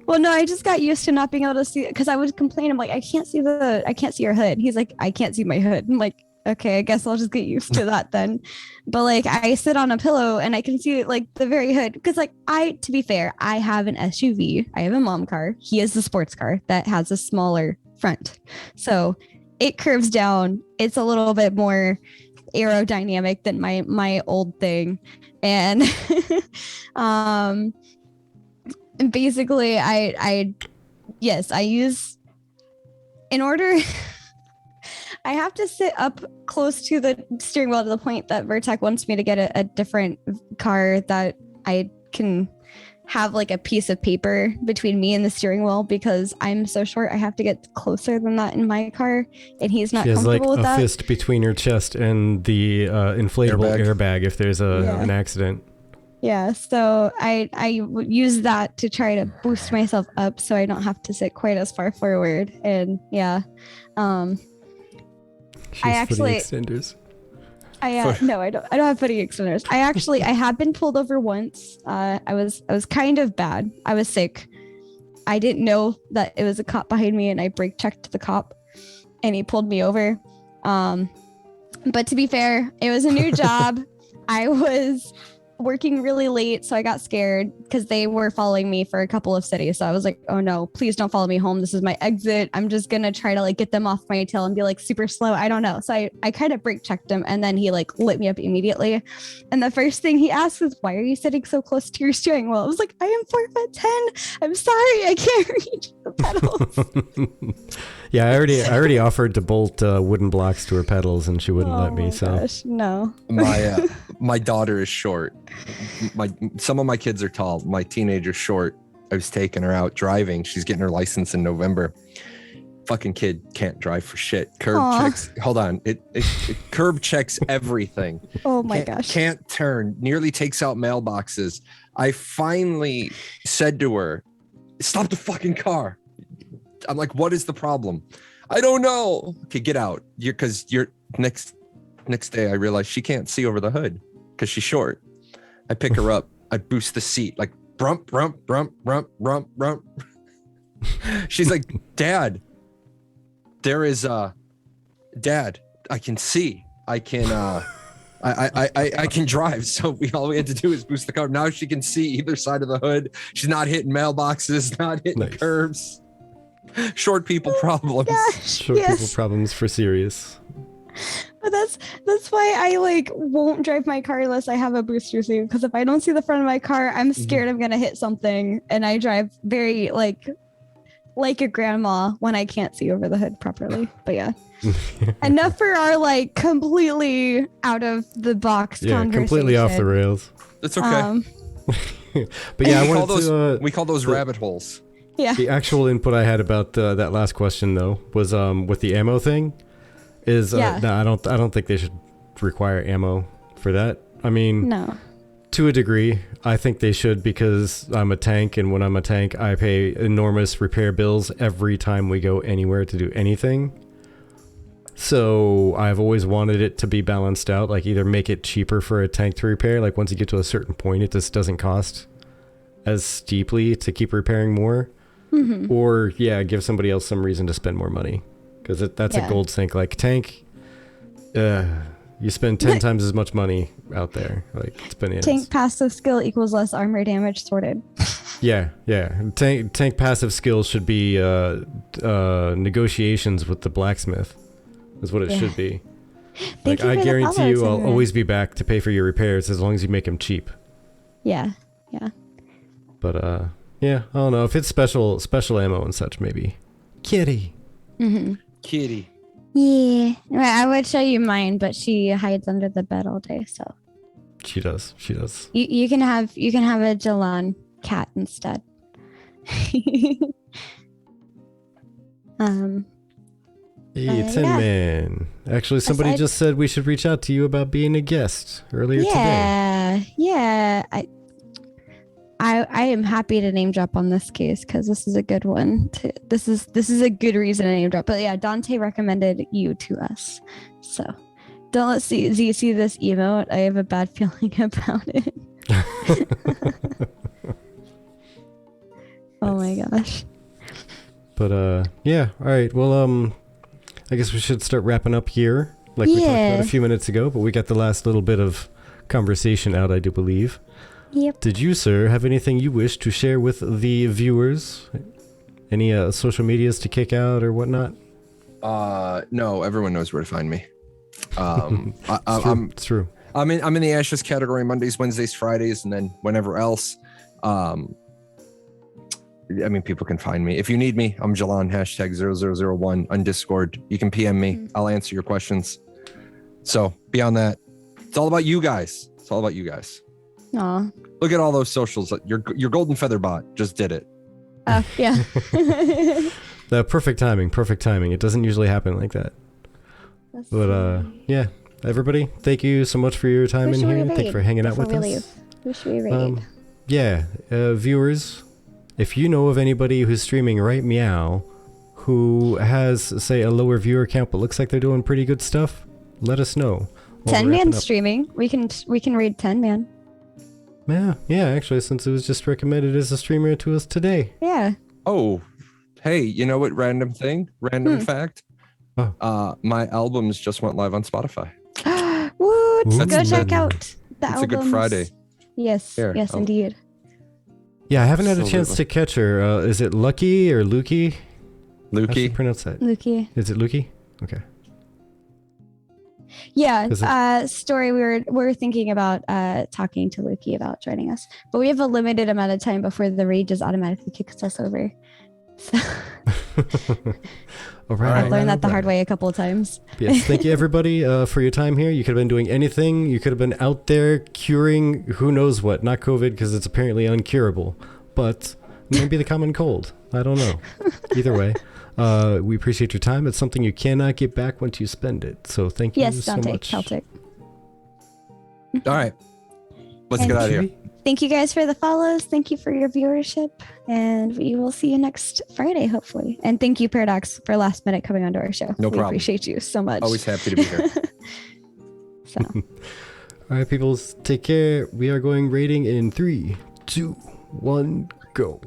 Well, no, I just got used to not being able to see, because I would complain. I'm like, I can't see your hood. He's like, I can't see my hood. I'm like, okay, I guess I'll just get used to that then. But like, I sit on a pillow and I can see like the very hood. Because like, to be fair, I have an SUV. I have a mom car. He has the sports car that has a smaller front. So it curves down. It's a little bit more aerodynamic than my old thing. And basically I use, in order I have to sit up close to the steering wheel to the point that Vertec wants me to get a different car that I can have like a piece of paper between me and the steering wheel, because I'm so short I have to get closer than that in my car, and he's not comfortable with that. She has like a fist between her chest and the inflatable airbag if there's an accident. Yeah, so I use that to try to boost myself up so I don't have to sit quite as far forward. And yeah, She's I actually extenders. No, I don't have footing extenders. I have been pulled over once. I was kind of bad. I was sick. I didn't know that it was a cop behind me, and I brake checked the cop, and he pulled me over. But to be fair, it was a new job. I was working really late, so I got scared because they were following me for a couple of cities. So I was like, oh no, please don't follow me home. This is my exit. I'm just gonna try to like get them off my tail and be like super slow. I don't know. So I kind of brake checked him, and then he like lit me up immediately. And the first thing he asked was, why are you sitting so close to your steering wheel? I was like, I am 4'10". I'm sorry, I can't reach the pedals. Yeah, I already offered to bolt wooden blocks to her pedals, and she wouldn't let me. Oh So gosh, no. My daughter is short. Some of my kids are tall. My teenager's short. I was taking her out driving. She's getting her license in November. Fucking kid can't drive for shit. Checks. Hold on. It curb checks everything. Oh my gosh. Can't turn. Nearly takes out mailboxes. I finally said to her, "Stop the fucking car." I'm like, "What is the problem?" I don't know. Okay, get out. Because you're next day. I realized she can't see over the hood because she's short. I pick her up. I boost the seat like brump, brump, brump, brump, brump, brump. She's like, "Dad, there is Dad, I can see. I can I can drive." So all we had to do is boost the car. Now she can see either side of the hood. She's not hitting mailboxes, not hitting curbs. Short people problems. People problems for serious. But that's why I like won't drive my car unless I have a booster seat, because if I don't see the front of my car, I'm scared I'm gonna hit something. And I drive very like a grandma when I can't see over the hood properly. But yeah. Enough for our like completely out of the box conversation. Completely off the rails. That's okay. But yeah, we call those rabbit holes. Yeah. The actual input I had about that last question though was with the ammo thing is no, I don't think they should require ammo for that. I mean, no. To a degree, I think they should, because I'm a tank, and when I'm a tank, I pay enormous repair bills every time we go anywhere to do anything. So I've always wanted it to be balanced out, like either make it cheaper for a tank to repair, like once you get to a certain point, it just doesn't cost as steeply to keep repairing more. or give somebody else some reason to spend more money, because that's a gold sink. Like Tank, you spend 10 times as much money out there. Like, it's bananas. Tank passive skill equals less armor damage. Sorted. Yeah. Tank passive skills should be negotiations with the blacksmith. Is what it should be. Like, I guarantee you, I'll always be back to pay for your repairs as long as you make them cheap. Yeah. But I don't know if it's special ammo and such. Maybe Kitty. Kitty. Yeah, I would show you mine, but she hides under the bed all day. So she does. You can have a Jahlon cat instead. Hey, Tin Man. Actually, somebody just said we should reach out to you about being a guest earlier today. Yeah. I am happy to name drop on this case because this is a good one. This is a good reason to name drop. But yeah, Dante recommended you to us. So don't do you see this emote? I have a bad feeling about it. Oh my gosh. But all right. Well, I guess we should start wrapping up here, like we talked about a few minutes ago. But we got the last little bit of conversation out, I do believe. Yep. Did you, sir, have anything you wish to share with the viewers? Any social medias to kick out or whatnot? No, everyone knows where to find me. It's true. I'm in the Ashes category Mondays, Wednesdays, Fridays, and then whenever else. People can find me. If you need me, I'm Jahlon, #0001 on Discord. You can PM me. I'll answer your questions. So beyond that, it's all about you guys. Aw. Look at all those socials. Your golden feather bot just did it. Yeah. The perfect timing. It doesn't usually happen like that. But everybody, thank you so much for your time in here. Thank you for hanging out with us. Who should we raid? Viewers, if you know of anybody who's streaming right meow who has, say, a lower viewer count but looks like they're doing pretty good stuff, let us know. 10-man streaming. We can raid 10-man. Yeah, actually, since it was just recommended as a streamer to us today. Yeah. Oh, hey, you know what? Random fact. My albums just went live on Spotify. Woot! Go check out the albums. It's a Good Friday. Yes, indeed. Yeah, I haven't had a chance to catch her. Is it Lucky or Lukey? How do you pronounce that? Lukey. Is it Lukey? Okay. Yeah, Story, we were thinking about talking to Lukey about joining us, but we have a limited amount of time before the raid just automatically kicks us over. So I've learned that the hard way a couple of times. Yes, thank you everybody for your time here. You could have been doing anything. You could have been out there curing who knows what. Not COVID, because it's apparently uncurable, but maybe the common cold. I don't know. Either way. We appreciate your time. It's something you cannot get back once you spend it. So thank you so Dante, much. Celtic. All right. Let's get out of here. Thank you guys for the follows. Thank you for your viewership. And we will see you next Friday, hopefully. And thank you, Paradox, for last minute coming onto our show. No problem. We appreciate you so much. Always happy to be here. So. All right, people, take care. We are going rating in 3, 2, 1, go.